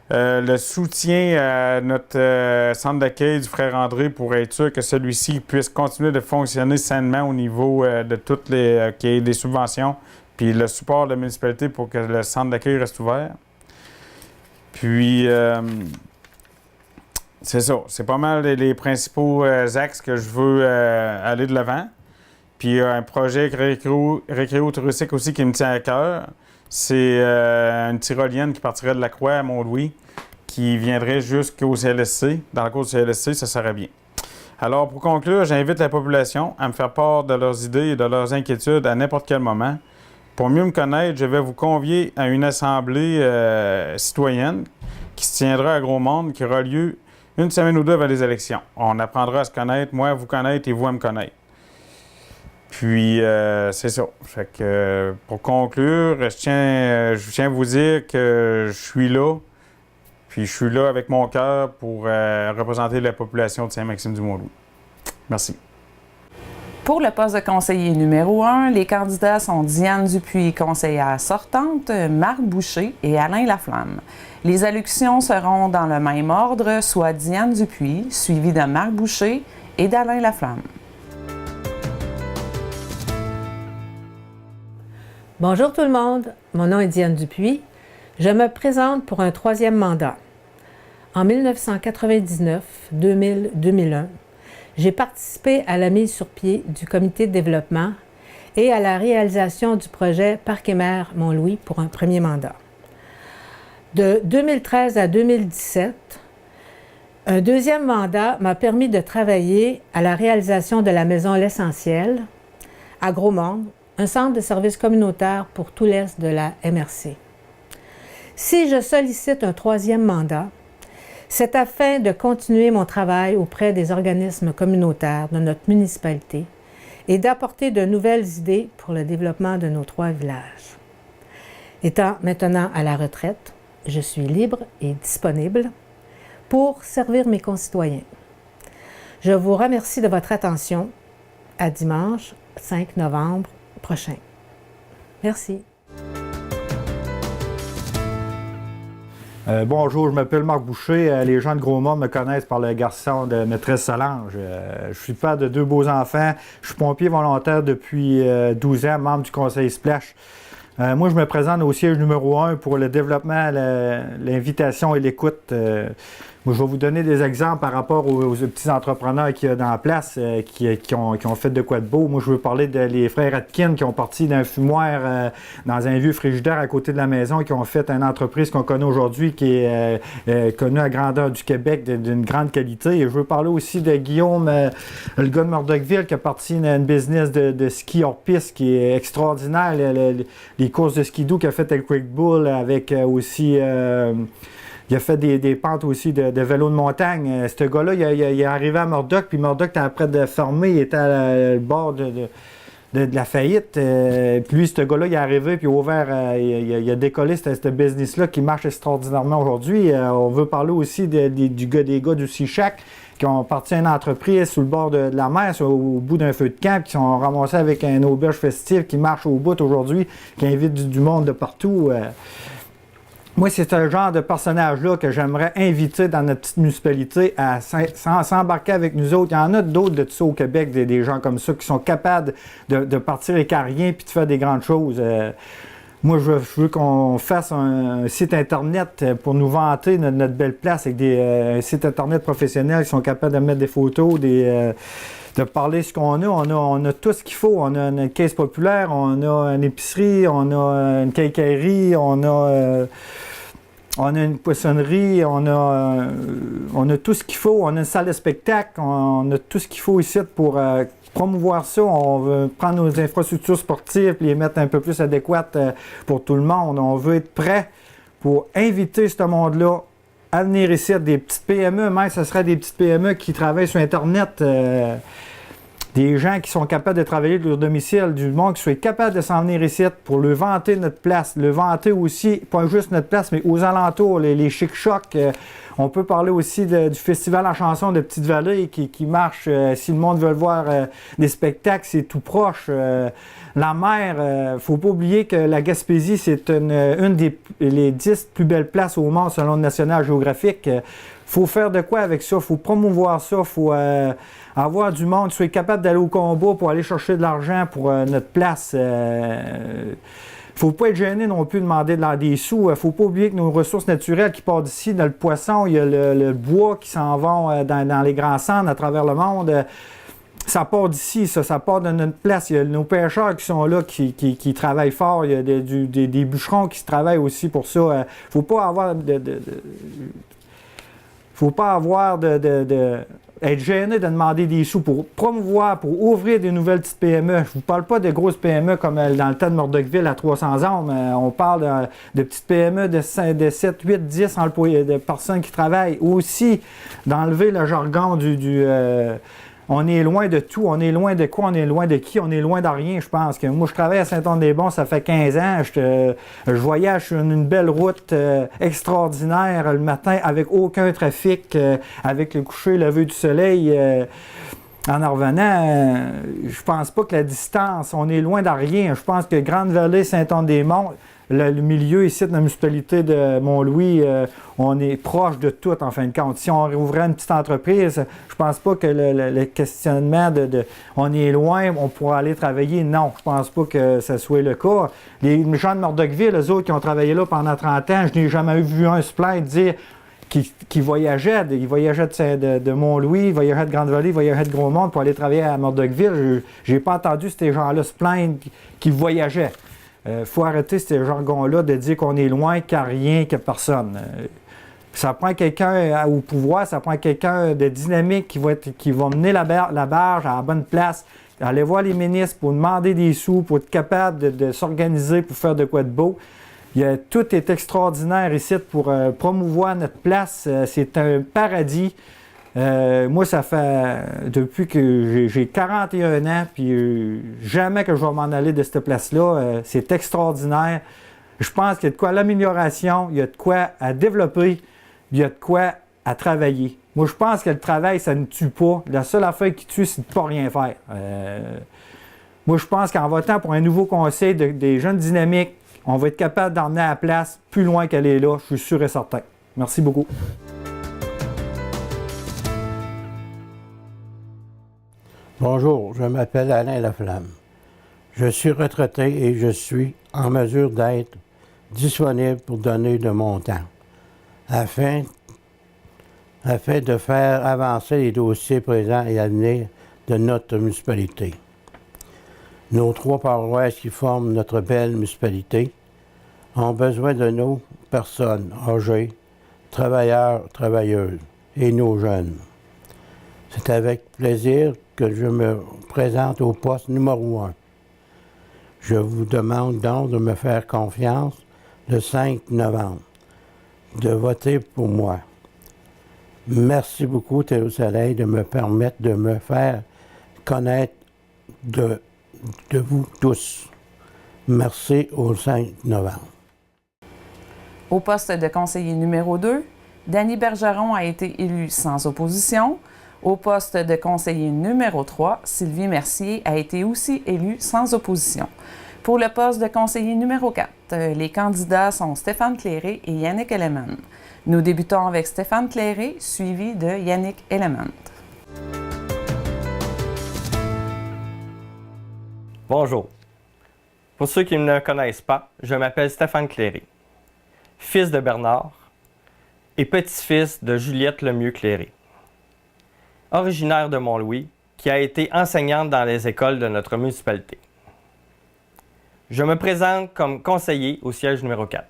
Speaker 5: Le soutien à notre centre d'accueil du Frère André pour être sûr que celui-ci puisse continuer de fonctionner sainement au niveau de toutes les qu'il y ait des subventions, puis le support de la municipalité pour que le centre d'accueil reste ouvert. Puis, c'est ça. C'est pas mal les principaux axes que je veux aller de l'avant. Puis, un projet récréo-touristique aussi qui me tient à cœur. C'est une tyrolienne qui partirait de la Croix à Mont-Louis, qui viendrait jusqu'au CLSC. Dans la cour du CLSC, ça serait bien. Alors, pour conclure, j'invite la population à me faire part de leurs idées et de leurs inquiétudes à n'importe quel moment. Pour mieux me connaître, je vais vous convier à une assemblée citoyenne qui se tiendra à Gros-Monde, qui aura lieu une semaine ou deux avant les élections. On apprendra à se connaître, moi à vous connaître et vous à me connaître. Puis, c'est ça. Fait que, pour conclure, je tiens à vous dire que je suis là. Puis, je suis là avec mon cœur pour représenter la population de Saint-Maxime-du-Mont-Louis. Merci.
Speaker 1: Pour le poste de conseiller numéro 1, les candidats sont Diane Dupuis, conseillère sortante, Marc Boucher et Alain Laflamme. Les allocutions seront dans le même ordre, soit Diane Dupuis, suivie de Marc Boucher et d'Alain Laflamme.
Speaker 6: Bonjour tout le monde, mon nom est Diane Dupuis. Je me présente pour un 3e mandat. En 1999, 2000, 2001, j'ai participé à la mise sur pied du comité de développement et à la réalisation du projet Parc et Mer Mont-Louis pour un premier mandat. De 2013 à 2017, un 2e mandat m'a permis de travailler à la réalisation de la maison L'Essentiel à Gros-Morne, un centre de services communautaires pour tout l'Est de la MRC. Si je sollicite un 3e mandat, c'est afin de continuer mon travail auprès des organismes communautaires de notre municipalité et d'apporter de nouvelles idées pour le développement de nos 3 villages. Étant maintenant à la retraite, je suis libre et disponible pour servir mes concitoyens. Je vous remercie de votre attention. À dimanche 5 novembre prochain. Merci.
Speaker 7: Bonjour, je m'appelle Marc Boucher. Les gens de Gros-Morne me connaissent par le garçon de maîtresse Solange. Je suis père de 2 beaux enfants. Je suis pompier volontaire depuis 12 ans, membre du conseil Splash. Moi, je me présente au siège numéro 1 pour le développement, l'invitation et l'écoute. Moi, je vais vous donner des exemples par rapport aux petits entrepreneurs qu'il y a dans la place qui ont fait de quoi de beau. Moi, je veux parler des frères Atkin qui ont parti d'un fumoir dans un vieux frigidaire à côté de la maison, qui ont fait une entreprise qu'on connaît aujourd'hui, qui est connue à grandeur du Québec, d'une grande qualité. Et je veux parler aussi de Guillaume, le gars de Murdochville, qui a parti d'une business de ski hors piste qui est extraordinaire. Les courses de skidoo qu'il a fait avec Quick Bull, avec aussi... il a fait des pentes aussi de vélo de montagne. Ce gars-là, il est arrivé à Murdoch, puis Murdoch était près de fermer, il était à le bord de la faillite. Puis lui, ce gars-là, il est arrivé, puis il a ouvert, il a décollé ce business-là qui marche extraordinairement aujourd'hui. On veut parler aussi des gars du Sea-Shack qui ont parti à une entreprise sur le bord de la mer, au bout d'un feu de camp, qui sont ramassés avec un auberge festive qui marche au bout aujourd'hui, qui invite du monde de partout. Moi, c'est ce genre de personnage-là que j'aimerais inviter dans notre petite municipalité à s'embarquer avec nous autres. Il y en a d'autres de ça au Québec, des gens comme ça, qui sont capables de partir avec rien puis de faire des grandes choses. Moi, je veux qu'on fasse un site Internet pour nous vanter notre belle place avec un site Internet professionnel qui sont capables de mettre des photos, de parler ce qu'on a. On a tout ce qu'il faut. On a une caisse populaire, on a une épicerie, on a une quincaillerie, on a une poissonnerie, on a tout ce qu'il faut. On a une salle de spectacle, on a tout ce qu'il faut ici pour promouvoir ça. On veut prendre nos infrastructures sportives et les mettre un peu plus adéquates pour tout le monde. On veut être prêt pour inviter ce monde-là à venir ici, des petites PME, même ce serait des petites PME qui travaillent sur Internet, des gens qui sont capables de travailler de leur domicile, du monde qui soit capable de s'en venir ici pour le vanter notre place, le vanter aussi, pas juste notre place, mais aux alentours, les chic-chocs. On peut parler aussi du festival en chanson de Petite-Vallée qui marche. Si le monde veut voir des spectacles, c'est tout proche. La mer, faut pas oublier que la Gaspésie, c'est une des 10 plus belles places au monde selon le National Geographic. Faut faire de quoi avec ça? Faut promouvoir ça. Faut avoir du monde qui soit capable d'aller au combat pour aller chercher de l'argent pour notre place. Faut pas être gêné non plus de demander des sous. Faut pas oublier que nos ressources naturelles qui partent d'ici, dans le poisson, il y a le bois qui s'en vont dans les grands centres à travers le monde. Ça part d'ici, ça part de notre place. Il y a nos pêcheurs qui sont là, qui travaillent fort. Il y a des bûcherons qui travaillent aussi pour ça. Faut pas avoir être gêné de demander des sous pour promouvoir, pour ouvrir des nouvelles petites PME. Je ne vous parle pas de grosses PME comme dans le temps de Murdochville à 300 hommes. On parle de petites PME de 7, 8, 10 employés, de personnes qui travaillent. Aussi, d'enlever le jargon on est loin de tout. On est loin de quoi? On est loin de qui? On est loin de rien, je pense. Moi, je travaille à Saint-Anne-des-Bons, ça fait 15 ans. Je voyage sur une belle route extraordinaire le matin avec aucun trafic, avec le coucher, le lever du soleil. En revenant, je pense pas que la distance, on est loin de rien. Je pense que Grande-Vallée, Saint-Anne-des-Monts, le milieu ici de la municipalité de Mont-Louis, on est proche de tout en fin de compte. Si on rouvrait une petite entreprise, je pense pas que le questionnement on est loin, on pourra aller travailler. Non, je pense pas que ce soit le cas. Les gens de Murdochville, eux autres qui ont travaillé là pendant 30 ans, je n'ai jamais vu un se plaindre dire qui voyageaient. Ils voyageaient de Mont-Louis, ils voyageaient de Grande-Vallée, ils voyageaient de Gros-Monde pour aller travailler à Murdochville. Je n'ai pas entendu ces gens-là se plaindre qu'ils voyageaient. Il faut arrêter ce jargon-là de dire qu'on est loin, qu'il n'y a rien, qu'il n'y a personne. Ça prend quelqu'un au pouvoir, ça prend quelqu'un de dynamique qui va mener la barge à la bonne place, aller voir les ministres pour demander des sous, pour être capable de s'organiser pour faire de quoi de beau. Tout est extraordinaire ici pour promouvoir notre place. C'est un paradis. Moi, ça fait depuis que j'ai 41 ans, puis jamais que je vais m'en aller de cette place-là. C'est extraordinaire. Je pense qu'il y a de quoi à l'amélioration, il y a de quoi à développer, il y a de quoi à travailler. Moi, je pense que le travail, ça ne tue pas. La seule affaire qui tue, c'est de ne pas rien faire. Moi, je pense qu'en votant pour un nouveau conseil des jeunes dynamiques, on va être capable d'emmener à la place plus loin qu'elle est là, je suis sûr et certain. Merci beaucoup.
Speaker 8: Bonjour, je m'appelle Alain Laflamme. Je suis retraité et je suis en mesure d'être disponible pour donner de mon temps afin de faire avancer les dossiers présents et à venir de notre municipalité. Nos 3 paroisses qui forment notre belle municipalité ont besoin de nos personnes âgées, travailleurs, travailleuses et nos jeunes. C'est avec plaisir que je me présente au poste numéro 1. Je vous demande donc de me faire confiance le 5 novembre, de voter pour moi. Merci beaucoup, Théo Soleil, de me permettre de me faire connaître de vous tous. Merci au 5 novembre.
Speaker 1: Au poste de conseiller numéro 2, Danny Bergeron a été élu sans opposition. Au poste de conseiller numéro 3, Sylvie Mercier a été aussi élue sans opposition. Pour le poste de conseiller numéro 4, les candidats sont Stéphane Cléré et Yannick Element. Nous débutons avec Stéphane Cléré, suivi de Yannick Element.
Speaker 9: Bonjour. Pour ceux qui ne me connaissent pas, je m'appelle Stéphane Cléré, fils de Bernard et petit-fils de Juliette Lemieux-Cléré, originaire de Mont-Louis, qui a été enseignante dans les écoles de notre municipalité. Je me présente comme conseiller au siège numéro 4.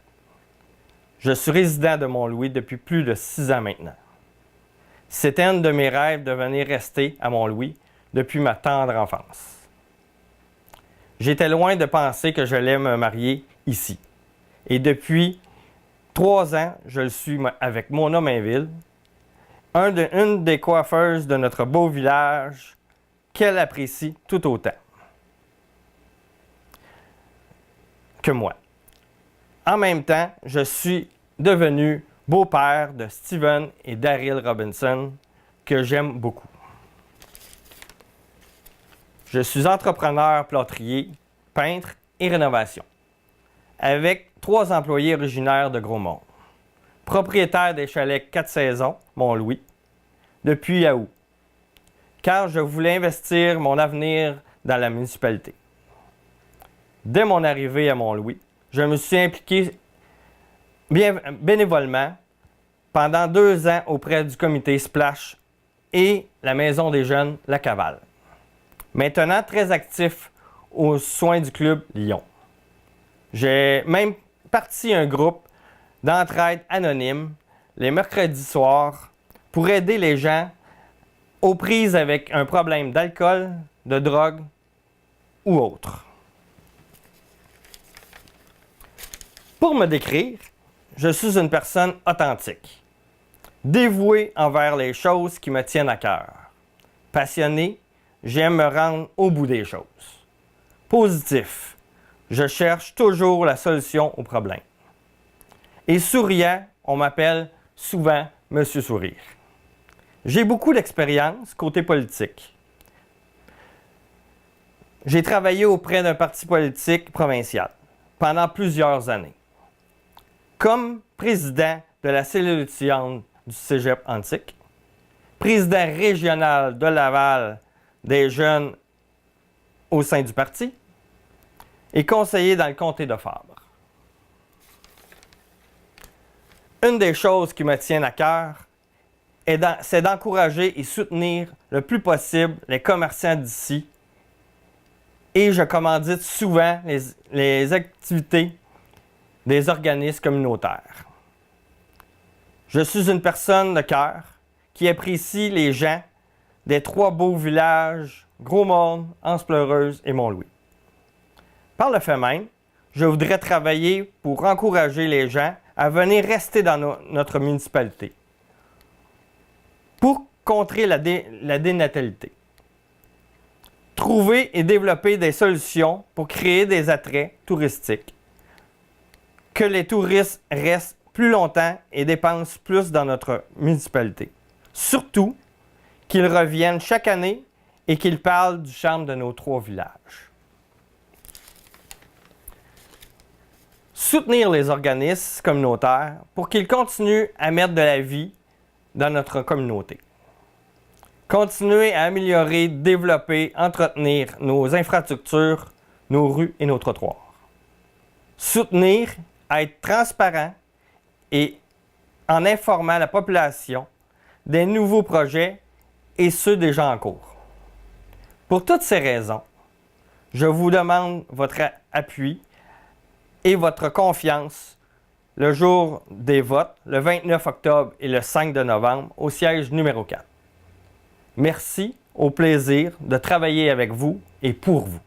Speaker 9: Je suis résident de Mont-Louis depuis plus de 6 ans maintenant. C'était un de mes rêves de venir rester à Mont-Louis depuis ma tendre enfance. J'étais loin de penser que j'allais me marier ici. Et depuis 3 ans, je le suis avec Mona Mainville, une des coiffeuses de notre beau village qu'elle apprécie tout autant que moi. En même temps, je suis devenu beau-père de Steven et Daryl Robinson, que j'aime beaucoup. Je suis entrepreneur plâtrier, peintre et rénovation, avec 3 employés originaires de Gros-Monde, propriétaire des chalets 4 saisons, Mont-Louis, depuis août, car je voulais investir mon avenir dans la municipalité. Dès mon arrivée à Mont-Louis, je me suis impliqué bénévolement pendant 2 ans auprès du comité Splash et la Maison des jeunes La Cavale. Maintenant très actif aux soins du club Lyon. J'ai même parti un groupe d'entraide anonyme les mercredis soirs pour aider les gens aux prises avec un problème d'alcool, de drogue ou autre. Pour me décrire, je suis une personne authentique, dévouée envers les choses qui me tiennent à cœur, passionnée, j'aime me rendre au bout des choses. Positif, je cherche toujours la solution aux problèmes. Et souriant, on m'appelle souvent Monsieur Sourire. J'ai beaucoup d'expérience côté politique j'ai travaillé auprès d'un parti politique provincial pendant plusieurs années. Comme président de la cellule étudiante du Cégep Antique, président régional de Laval des jeunes au sein du parti et conseiller dans le comté de Fabre. Une des choses qui me tiennent à cœur c'est d'encourager et soutenir le plus possible les commerçants d'ici et je commandite souvent les activités des organismes communautaires. Je suis une personne de cœur qui apprécie les gens des 3 beaux villages, Gros-Morne, Anse-Pleureuse et Mont-Louis. Par le fait même, je voudrais travailler pour encourager les gens à venir rester dans notre municipalité pour contrer la dénatalité. Trouver et développer des solutions pour créer des attraits touristiques, que les touristes restent plus longtemps et dépensent plus dans notre municipalité. Surtout qu'ils reviennent chaque année et qu'ils parlent du charme de nos 3 villages. Soutenir les organismes communautaires pour qu'ils continuent à mettre de la vie dans notre communauté. Continuer à améliorer, développer, entretenir nos infrastructures, nos rues et nos trottoirs. Soutenir, être transparent et en informant la population des nouveaux projets et ceux déjà en cours. Pour toutes ces raisons, je vous demande votre appui et votre confiance le jour des votes, le 29 octobre et le 5 de novembre, au siège numéro 4. Merci, au plaisir de travailler avec vous et pour vous.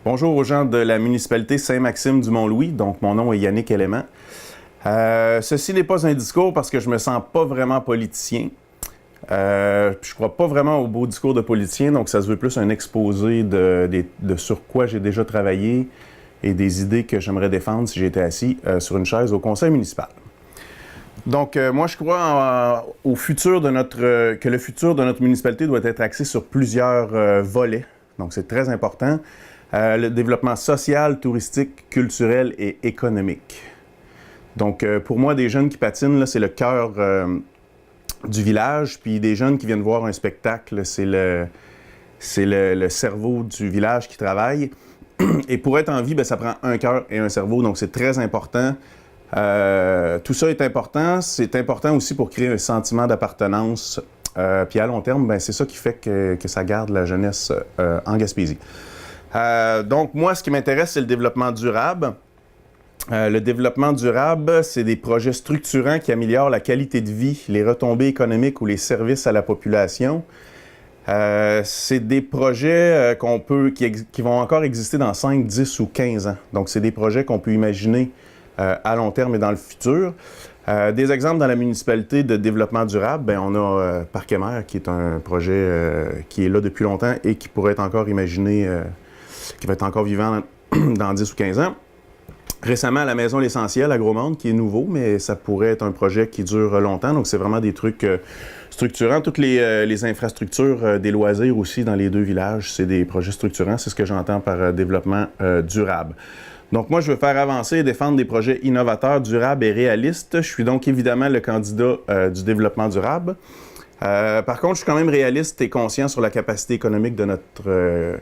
Speaker 10: Bonjour aux gens de la municipalité Saint-Maxime du Mont-Louis. Donc, mon nom est Yannick Élément. Ceci n'est pas un discours parce que je me sens pas vraiment politicien. Je crois pas vraiment au beau discours de politicien, donc ça se veut plus un exposé de sur quoi j'ai déjà travaillé et des idées que j'aimerais défendre si j'étais assis sur une chaise au conseil municipal. Donc, moi, je crois que le futur de notre municipalité doit être axé sur plusieurs volets. Donc, c'est très important. Le développement social, touristique, culturel et économique. Donc, pour moi, des jeunes qui patinent, là, c'est le cœur du village, puis des jeunes qui viennent voir un spectacle, c'est le cerveau du village qui travaille. Et pour être en vie, bien, ça prend un cœur et un cerveau, donc c'est très important. Tout ça est important. C'est important aussi pour créer un sentiment d'appartenance. Puis à long terme, bien, c'est ça qui fait que ça garde la jeunesse en Gaspésie. Donc, moi, ce qui m'intéresse, c'est le développement durable. Le développement durable, c'est des projets structurants qui améliorent la qualité de vie, les retombées économiques ou les services à la population. C'est des projets qui vont encore exister dans 5, 10 ou 15 ans. Donc, c'est des projets qu'on peut imaginer à long terme et dans le futur. Des exemples dans la municipalité de développement durable, bien, on a Parc Émer, qui est un projet qui est là depuis longtemps et qui pourrait être encore imaginé, qui va être encore vivant dans 10 ou 15 ans. Récemment, la Maison L'Essentiel à Gros-Morne, qui est nouveau, mais ça pourrait être un projet qui dure longtemps. Donc, c'est vraiment des trucs structurants. Toutes les infrastructures des loisirs aussi dans les 2 villages, c'est des projets structurants. C'est ce que j'entends par développement durable. Donc, moi, je veux faire avancer et défendre des projets innovateurs, durables et réalistes. Je suis donc évidemment le candidat du développement durable. Par contre, je suis quand même réaliste et conscient sur la capacité économique de notre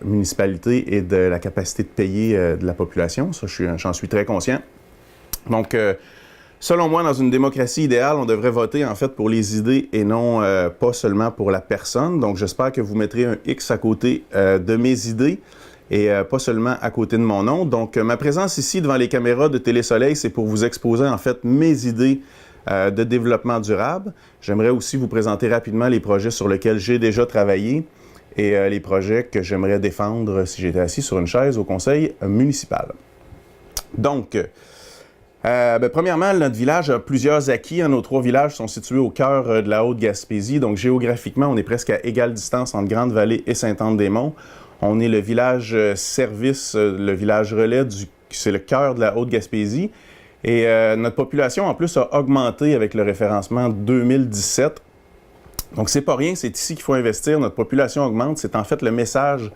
Speaker 10: municipalité et de la capacité de payer de la population. Ça, j'en suis très conscient. Donc, selon moi, dans une démocratie idéale, on devrait voter en fait pour les idées et non pas seulement pour la personne. Donc, j'espère que vous mettrez un X à côté de mes idées et pas seulement à côté de mon nom. Donc, ma présence ici devant les caméras de Télé-Soleil, c'est pour vous exposer en fait mes idées de développement durable. J'aimerais aussi vous présenter rapidement les projets sur lesquels j'ai déjà travaillé et les projets que j'aimerais défendre si j'étais assis sur une chaise au conseil municipal. Donc, premièrement, notre village a plusieurs acquis. Nos 3 villages sont situés au cœur de la Haute-Gaspésie. Donc, géographiquement, on est presque à égale distance entre Grande-Vallée et Sainte-Anne-des-Monts. On est le village service, le village relais, c'est le cœur de la Haute-Gaspésie. Et notre population, en plus, a augmenté avec le référencement 2017. Donc, c'est pas rien, c'est ici qu'il faut investir. Notre population augmente. C'est en fait le message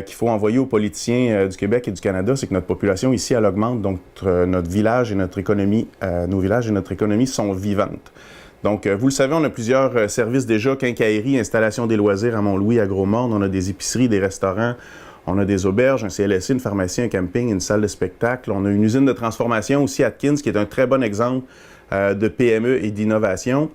Speaker 10: qu'il faut envoyer aux politiciens du Québec et du Canada, c'est que notre population ici, elle augmente. Donc, notre village et notre économie, nos villages et notre économie sont vivantes. Donc, vous le savez, on a plusieurs services déjà, quincaillerie, installation des loisirs à Mont-Louis, à Gros-Morne. On a des épiceries, des restaurants, on a des auberges, un CLSC, une pharmacie, un camping, une salle de spectacle. On a une usine de transformation aussi, Atkins, qui est un très bon exemple de PME et d'innovation.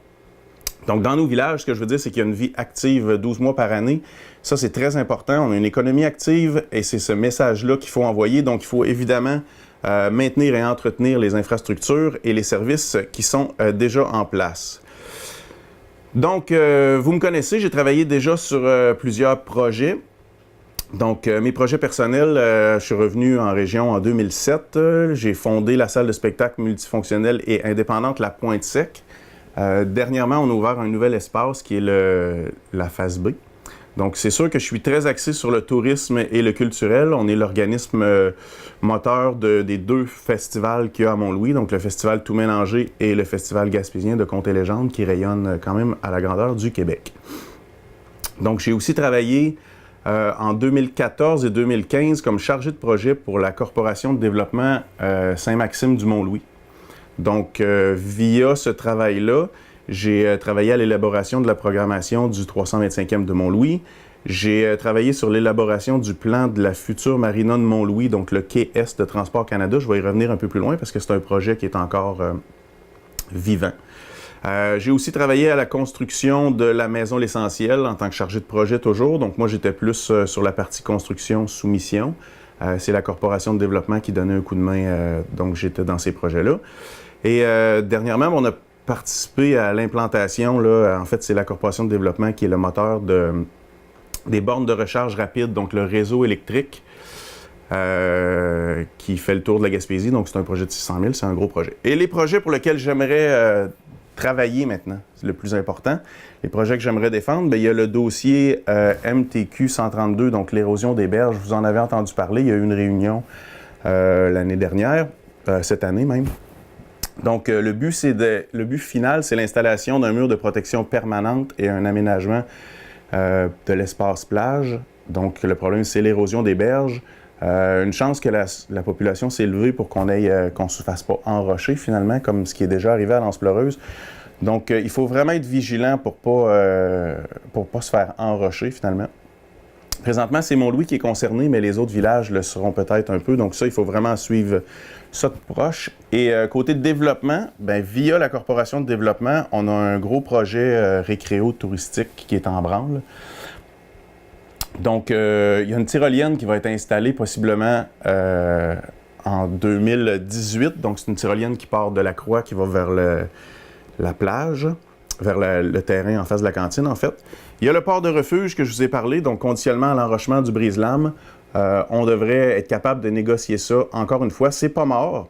Speaker 10: Donc, dans nos villages, ce que je veux dire, c'est qu'il y a une vie active 12 mois par année. Ça, c'est très important. On a une économie active et c'est ce message-là qu'il faut envoyer. Donc, il faut évidemment maintenir et entretenir les infrastructures et les services qui sont déjà en place. Donc, vous me connaissez, j'ai travaillé déjà sur plusieurs projets. Donc, mes projets personnels, je suis revenu en région en 2007. J'ai fondé la salle de spectacle multifonctionnelle et indépendante La Pointe-Sec. Dernièrement, on a ouvert un nouvel espace qui est la phase B. Donc, c'est sûr que je suis très axé sur le tourisme et le culturel. On est l'organisme moteur des deux festivals qu'il y a à Mont-Louis, donc le festival Tout mélangé et le festival gaspésien de Contes et légendes qui rayonnent quand même à la grandeur du Québec. Donc, j'ai aussi travaillé en 2014 et 2015 comme chargé de projet pour la Corporation de développement Saint-Maxime du Mont-Louis. Donc, via ce travail-là, j'ai travaillé à l'élaboration de la programmation du 325e de Mont-Louis. J'ai travaillé sur l'élaboration du plan de la future marina de Mont-Louis, donc le quai Est de Transport Canada. Je vais y revenir un peu plus loin parce que c'est un projet qui est encore vivant. J'ai aussi travaillé à la construction de la maison L'Essentiel en tant que chargé de projet toujours. Donc, moi, j'étais plus sur la partie construction soumission. C'est la Corporation de développement qui donnait un coup de main, donc j'étais dans ces projets-là. Et dernièrement, on a participé à l'implantation, en fait, c'est la Corporation de développement qui est le moteur des bornes de recharge rapide, donc le réseau électrique qui fait le tour de la Gaspésie. Donc, c'est un projet de 600 000, c'est un gros projet. Et les projets pour lesquels j'aimerais travailler maintenant, c'est le plus important. Les projets que j'aimerais défendre, bien, il y a le dossier MTQ 132, donc l'érosion des berges. Vous en avez entendu parler, il y a eu une réunion l'année dernière, cette année même. Donc, le but final, c'est l'installation d'un mur de protection permanente et un aménagement de l'espace plage. Donc, le problème, c'est l'érosion des berges. Une chance que la population s'est élevée pour qu'on ne se fasse pas enrocher, finalement, comme ce qui est déjà arrivé à l'Anse-Pleureuse. Donc, il faut vraiment être vigilant pour pas se faire enrocher, finalement. Présentement, c'est Mont-Louis qui est concerné, mais les autres villages le seront peut-être un peu. Donc ça, il faut vraiment suivre ça de proche. Et côté de développement, bien, via la Corporation de développement, on a un gros projet récréo-touristique qui est en branle. Donc, il y a une tyrolienne qui va être installée possiblement en 2018. Donc, c'est une tyrolienne qui part de la Croix, qui va vers la plage, vers le terrain en face de la cantine, en fait. Il y a le port de refuge que je vous ai parlé, donc conditionnement à l'enrochement du brise-lames. On devrait être capable de négocier ça. Encore une fois, c'est pas mort.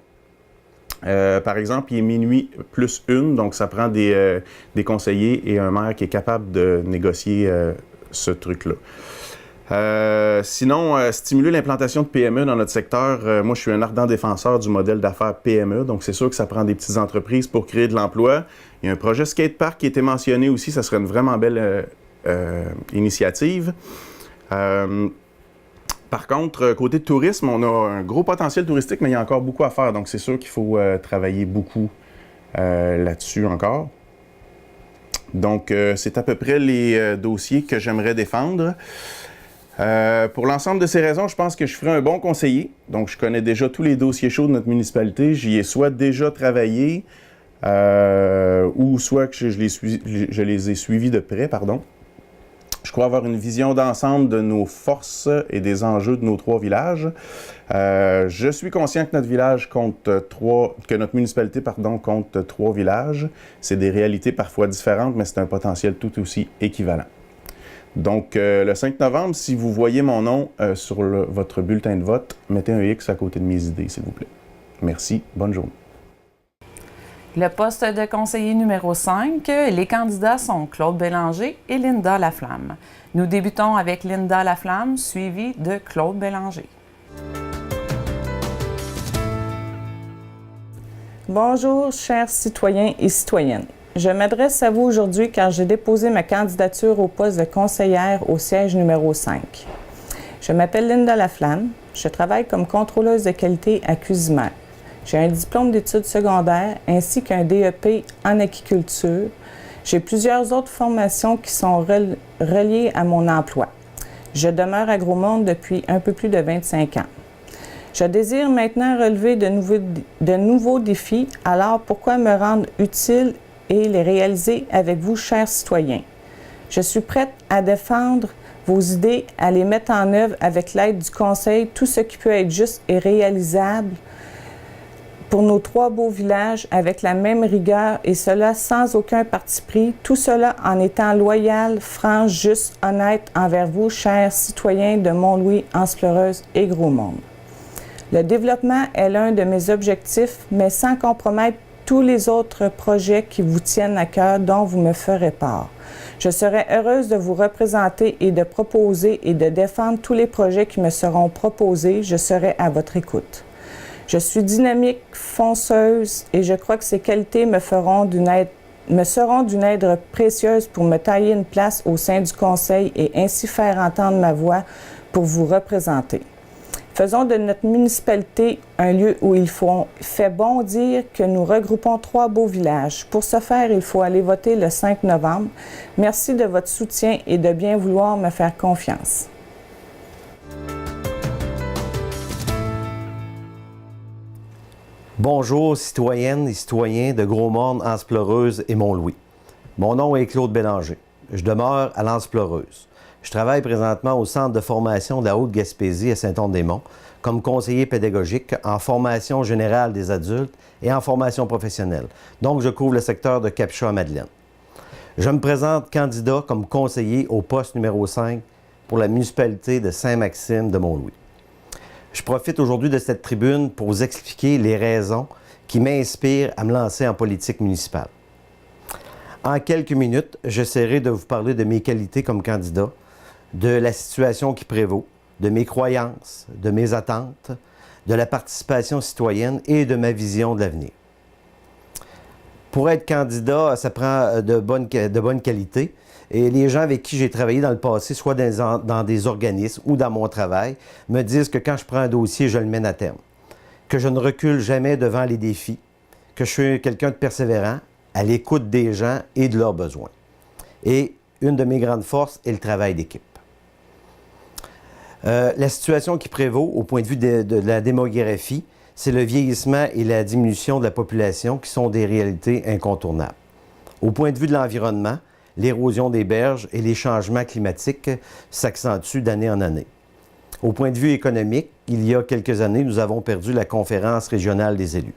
Speaker 10: Par exemple, il est minuit plus une, donc ça prend des conseillers et un maire qui est capable de négocier ce truc-là. Sinon, stimuler l'implantation de PME dans notre secteur. Moi, je suis un ardent défenseur du modèle d'affaires PME, donc c'est sûr que ça prend des petites entreprises pour créer de l'emploi. Il y a un projet skatepark qui a été mentionné aussi, ça serait une vraiment belle initiative. Par contre, côté tourisme, on a un gros potentiel touristique, mais il y a encore beaucoup à faire, donc c'est sûr qu'il faut travailler beaucoup là-dessus encore. Donc, c'est à peu près les dossiers que j'aimerais défendre. Pour l'ensemble de ces raisons, je pense que je ferai un bon conseiller. Donc, je connais déjà tous les dossiers chauds de notre municipalité. J'y ai soit déjà travaillé ou soit que je les ai suivis de près, pardon. Je crois avoir une vision d'ensemble de nos forces et des enjeux de nos 3 villages. Je suis conscient que notre municipalité, compte 3 villages. C'est des réalités parfois différentes, mais c'est un potentiel tout aussi équivalent. Donc, le 5 novembre, si vous voyez mon nom sur votre bulletin de vote, mettez un X à côté de mes idées, s'il vous plaît. Merci. Bonne journée.
Speaker 1: Le poste de conseiller numéro 5, les candidats sont Claude Bélanger et Linda Laflamme. Nous débutons avec Linda Laflamme, suivie de Claude Bélanger.
Speaker 11: Bonjour, chers citoyens et citoyennes.
Speaker 1: je m'adresse à vous aujourd'hui car j'ai déposé ma candidature au poste de conseillère au siège numéro 5. Je m'appelle Linda Laflamme. Je travaille comme contrôleuse de qualité à Cusimer. J'ai un diplôme d'études secondaires ainsi qu'un DEP en aquiculture. J'ai plusieurs autres formations qui sont reliées à mon emploi. Je demeure à Gros-Monde depuis un peu plus de 25 ans. Je désire maintenant relever de nouveaux défis, alors pourquoi me rendre utile et les réaliser avec vous, chers citoyens? Je suis prête à défendre vos idées, à les mettre en œuvre avec l'aide du Conseil, tout ce qui peut être juste et réalisable pour nos 3 beaux villages avec la même rigueur et cela sans aucun parti pris, tout cela en étant loyal, franc, juste, honnête envers vous, chers citoyens de Mont-Louis, Anse-Pleureuse et Gros-Monde. Le développement est l'un de mes objectifs, mais sans compromettre tous les autres projets qui vous tiennent à cœur dont vous me ferez part. Je serai heureuse de vous représenter et de proposer et de défendre tous les projets qui me seront proposés. Je serai à votre écoute. Je suis dynamique, fonceuse et je crois que ces qualités me seront d'une aide précieuse pour me tailler une place au sein du Conseil et ainsi faire entendre ma voix pour vous représenter. Faisons de notre municipalité un lieu où il fait bon dire que nous regroupons 3 beaux villages. Pour ce faire, il faut aller voter le 5 novembre. Merci de votre soutien et de bien vouloir me faire confiance.
Speaker 11: Bonjour, citoyennes et citoyens de Gros-Monde, Anse-Pleureuse et Mont-Louis. Mon nom est Claude Bélanger. Je demeure à l'Anse-Pleureuse. Je travaille présentement au Centre de formation de la Haute-Gaspésie à Saint-Onge-des-Monts comme conseiller pédagogique en formation générale des adultes et en formation professionnelle. Donc, je couvre le secteur de Capcha-Madeleine. Je me présente candidat comme conseiller au poste numéro 5 pour la municipalité de Saint-Maxime de Mont-Louis. Je profite aujourd'hui de cette tribune pour vous expliquer les raisons qui m'inspirent à me lancer en politique municipale. En quelques minutes, j'essaierai de vous parler de mes qualités comme candidat, de la situation qui prévaut, de mes croyances, de mes attentes, de la participation citoyenne et de ma vision de l'avenir. Pour être candidat, ça prend de bonnes qualités. Et les gens avec qui j'ai travaillé dans le passé, soit dans des organismes ou dans mon travail, me disent que quand je prends un dossier, je le mène à terme. Que je ne recule jamais devant les défis. Que je suis quelqu'un de persévérant, à l'écoute des gens et de leurs besoins. Et une de mes grandes forces est le travail d'équipe. La situation qui prévaut au point de vue de la démographie, c'est le vieillissement et la diminution de la population qui sont des réalités incontournables. Au point de vue de l'environnement, l'érosion des berges et les changements climatiques s'accentuent d'année en année. Au point de vue économique, il y a quelques années, nous avons perdu la conférence régionale des élus.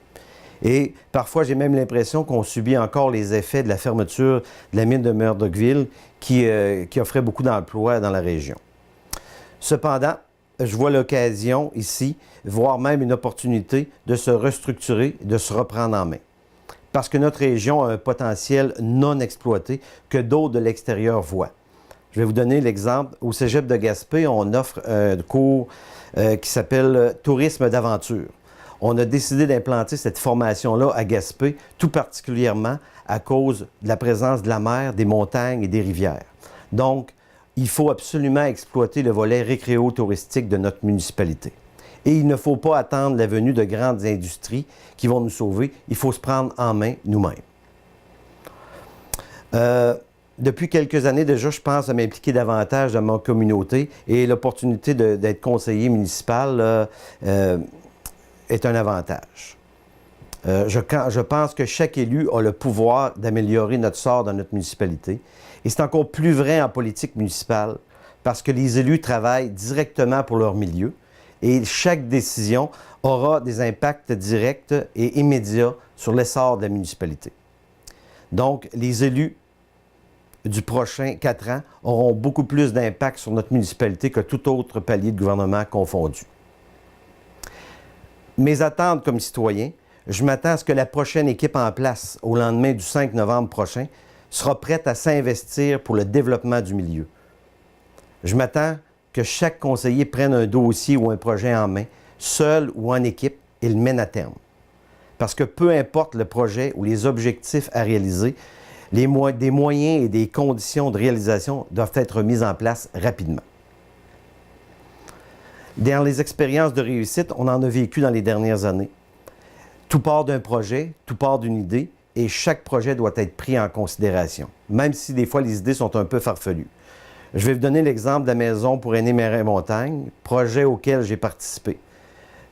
Speaker 11: Et parfois, j'ai même l'impression qu'on subit encore les effets de la fermeture de la mine de Murdochville qui offrait beaucoup d'emplois dans la région. Cependant, je vois l'occasion ici, voire même une opportunité de se restructurer, de se reprendre en main. Parce que notre région a un potentiel non exploité que d'autres de l'extérieur voient. Je vais vous donner l'exemple. Au Cégep de Gaspé, on offre un cours qui s'appelle « Tourisme d'aventure ». On a décidé d'implanter cette formation-là à Gaspé, tout particulièrement à cause de la présence de la mer, des montagnes et des rivières. Donc, il faut absolument exploiter le volet récréo-touristique de notre municipalité. Et il ne faut pas attendre la venue de grandes industries qui vont nous sauver. Il faut se prendre en main nous-mêmes. Depuis quelques années déjà, je pense à m'impliquer davantage dans ma communauté et l'opportunité d'être conseiller municipal est un avantage. Je pense que chaque élu a le pouvoir d'améliorer notre sort dans notre municipalité. Et c'est encore plus vrai en politique municipale parce que les élus travaillent directement pour leur milieu et chaque décision aura des impacts directs et immédiats sur l'essor de la municipalité. Donc, les élus du prochain 4 ans auront beaucoup plus d'impact sur notre municipalité que tout autre palier de gouvernement confondu. Mes attentes comme citoyen, je m'attends à ce que la prochaine équipe en place au lendemain du 5 novembre prochain sera prête à s'investir pour le développement du milieu. Je m'attends que chaque conseiller prenne un dossier ou un projet en main, seul ou en équipe, et le mène à terme. Parce que peu importe le projet ou les objectifs à réaliser, des moyens et des conditions de réalisation doivent être mis en place rapidement. Dans les expériences de réussite, on en a vécu dans les dernières années. Tout part d'un projet, tout part d'une idée, et chaque projet doit être pris en considération, même si des fois les idées sont un peu farfelues. Je vais vous donner l'exemple de la maison pour aînés mer et montagne, projet auquel j'ai participé.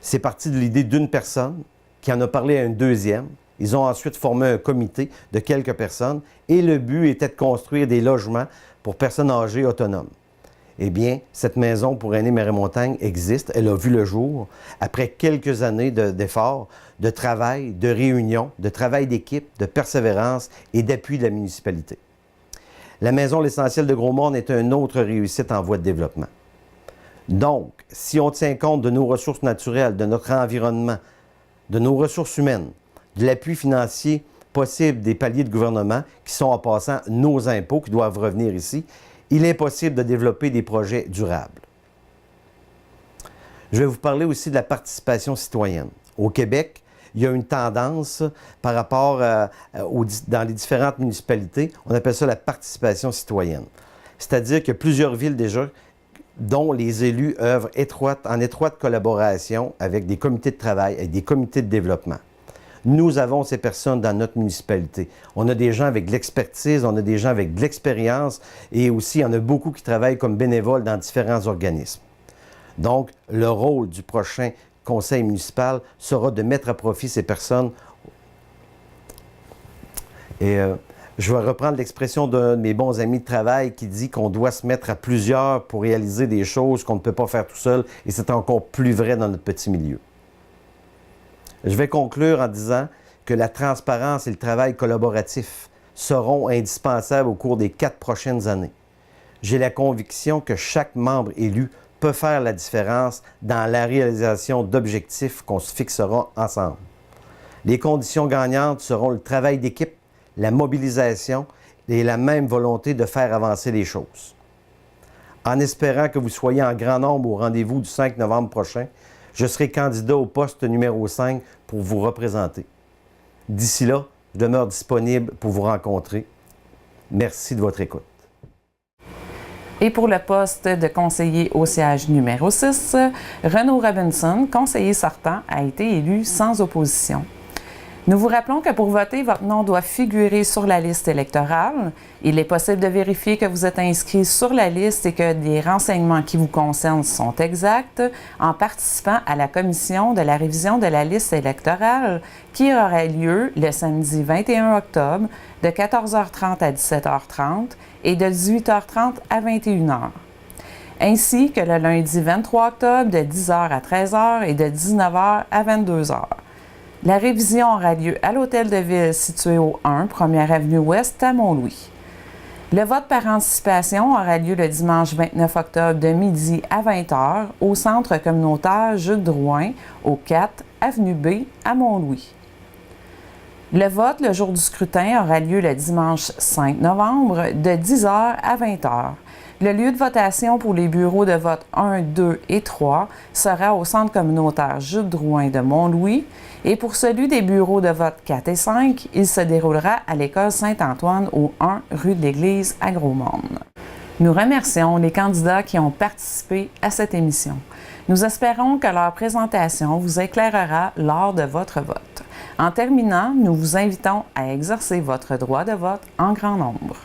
Speaker 11: C'est parti de l'idée d'une personne qui en a parlé à une deuxième. Ils ont ensuite formé un comité de quelques personnes et le but était de construire des logements pour personnes âgées autonomes. Eh bien, cette maison pour aînés mer et montagne existe. Elle a vu le jour après quelques années d'efforts, de travail, de réunions, de travail d'équipe, de persévérance et d'appui de la municipalité. La maison L'Essentiel de Gros-Morne est une autre réussite en voie de développement. Donc, si on tient compte de nos ressources naturelles, de notre environnement, de nos ressources humaines, de l'appui financier possible des paliers de gouvernement qui sont en passant nos impôts qui doivent revenir ici, il est possible de développer des projets durables. Je vais vous parler aussi de la participation citoyenne. Au Québec, il y a une tendance par rapport dans les différentes municipalités, on appelle ça la participation citoyenne. C'est-à-dire qu'il y a plusieurs villes déjà dont les élus œuvrent en étroite collaboration avec des comités de travail, avec des comités de développement. Nous avons ces personnes dans notre municipalité. On a des gens avec de l'expertise, on a des gens avec de l'expérience et aussi il y en a beaucoup qui travaillent comme bénévoles dans différents organismes. Donc, le rôle du prochain conseil municipal sera de mettre à profit ces personnes. Et je vais reprendre l'expression d'un de mes bons amis de travail qui dit qu'on doit se mettre à plusieurs pour réaliser des choses qu'on ne peut pas faire tout seul, et c'est encore plus vrai dans notre petit milieu. Je vais conclure en disant que la transparence et le travail collaboratif seront indispensables au cours des 4 prochaines années. J'ai la conviction que chaque membre élu peut faire la différence dans la réalisation d'objectifs qu'on se fixera ensemble. Les conditions gagnantes seront le travail d'équipe, la mobilisation et la même volonté de faire avancer les choses. En espérant que vous soyez en grand nombre au rendez-vous du 5 novembre prochain, je serai candidat au poste numéro 5 pour vous représenter. D'ici là, je demeure disponible pour vous rencontrer. Merci de votre écoute.
Speaker 1: Et pour le poste de conseiller au siège numéro 6, Renaud Robinson, conseiller sortant, a été élu sans opposition. Nous vous rappelons que pour voter, votre nom doit figurer sur la liste électorale. Il est possible de vérifier que vous êtes inscrit sur la liste et que les renseignements qui vous concernent sont exacts en participant à la commission de la révision de la liste électorale qui aura lieu le samedi 21 octobre de 14h30 à 17h30 et de 18h30 à 21h. Ainsi que le lundi 23 octobre de 10h à 13h et de 19h à 22h. La révision aura lieu à l'Hôtel de Ville situé au 1, 1er Avenue Ouest à Mont-Louis. Le vote par anticipation aura lieu le dimanche 29 octobre de midi à 20h au Centre communautaire Jules Drouin, au 4 Avenue B à Mont-Louis. Le vote le jour du scrutin aura lieu le dimanche 5 novembre de 10h à 20h. Le lieu de votation pour les bureaux de vote 1, 2 et 3 sera au Centre communautaire Jules Drouin de Mont-Louis et pour celui des bureaux de vote 4 et 5, il se déroulera à l'École Saint-Antoine au 1 rue de l'Église à Gros-Morne. Nous remercions les candidats qui ont participé à cette émission. Nous espérons que leur présentation vous éclairera lors de votre vote. En terminant, nous vous invitons à exercer votre droit de vote en grand nombre.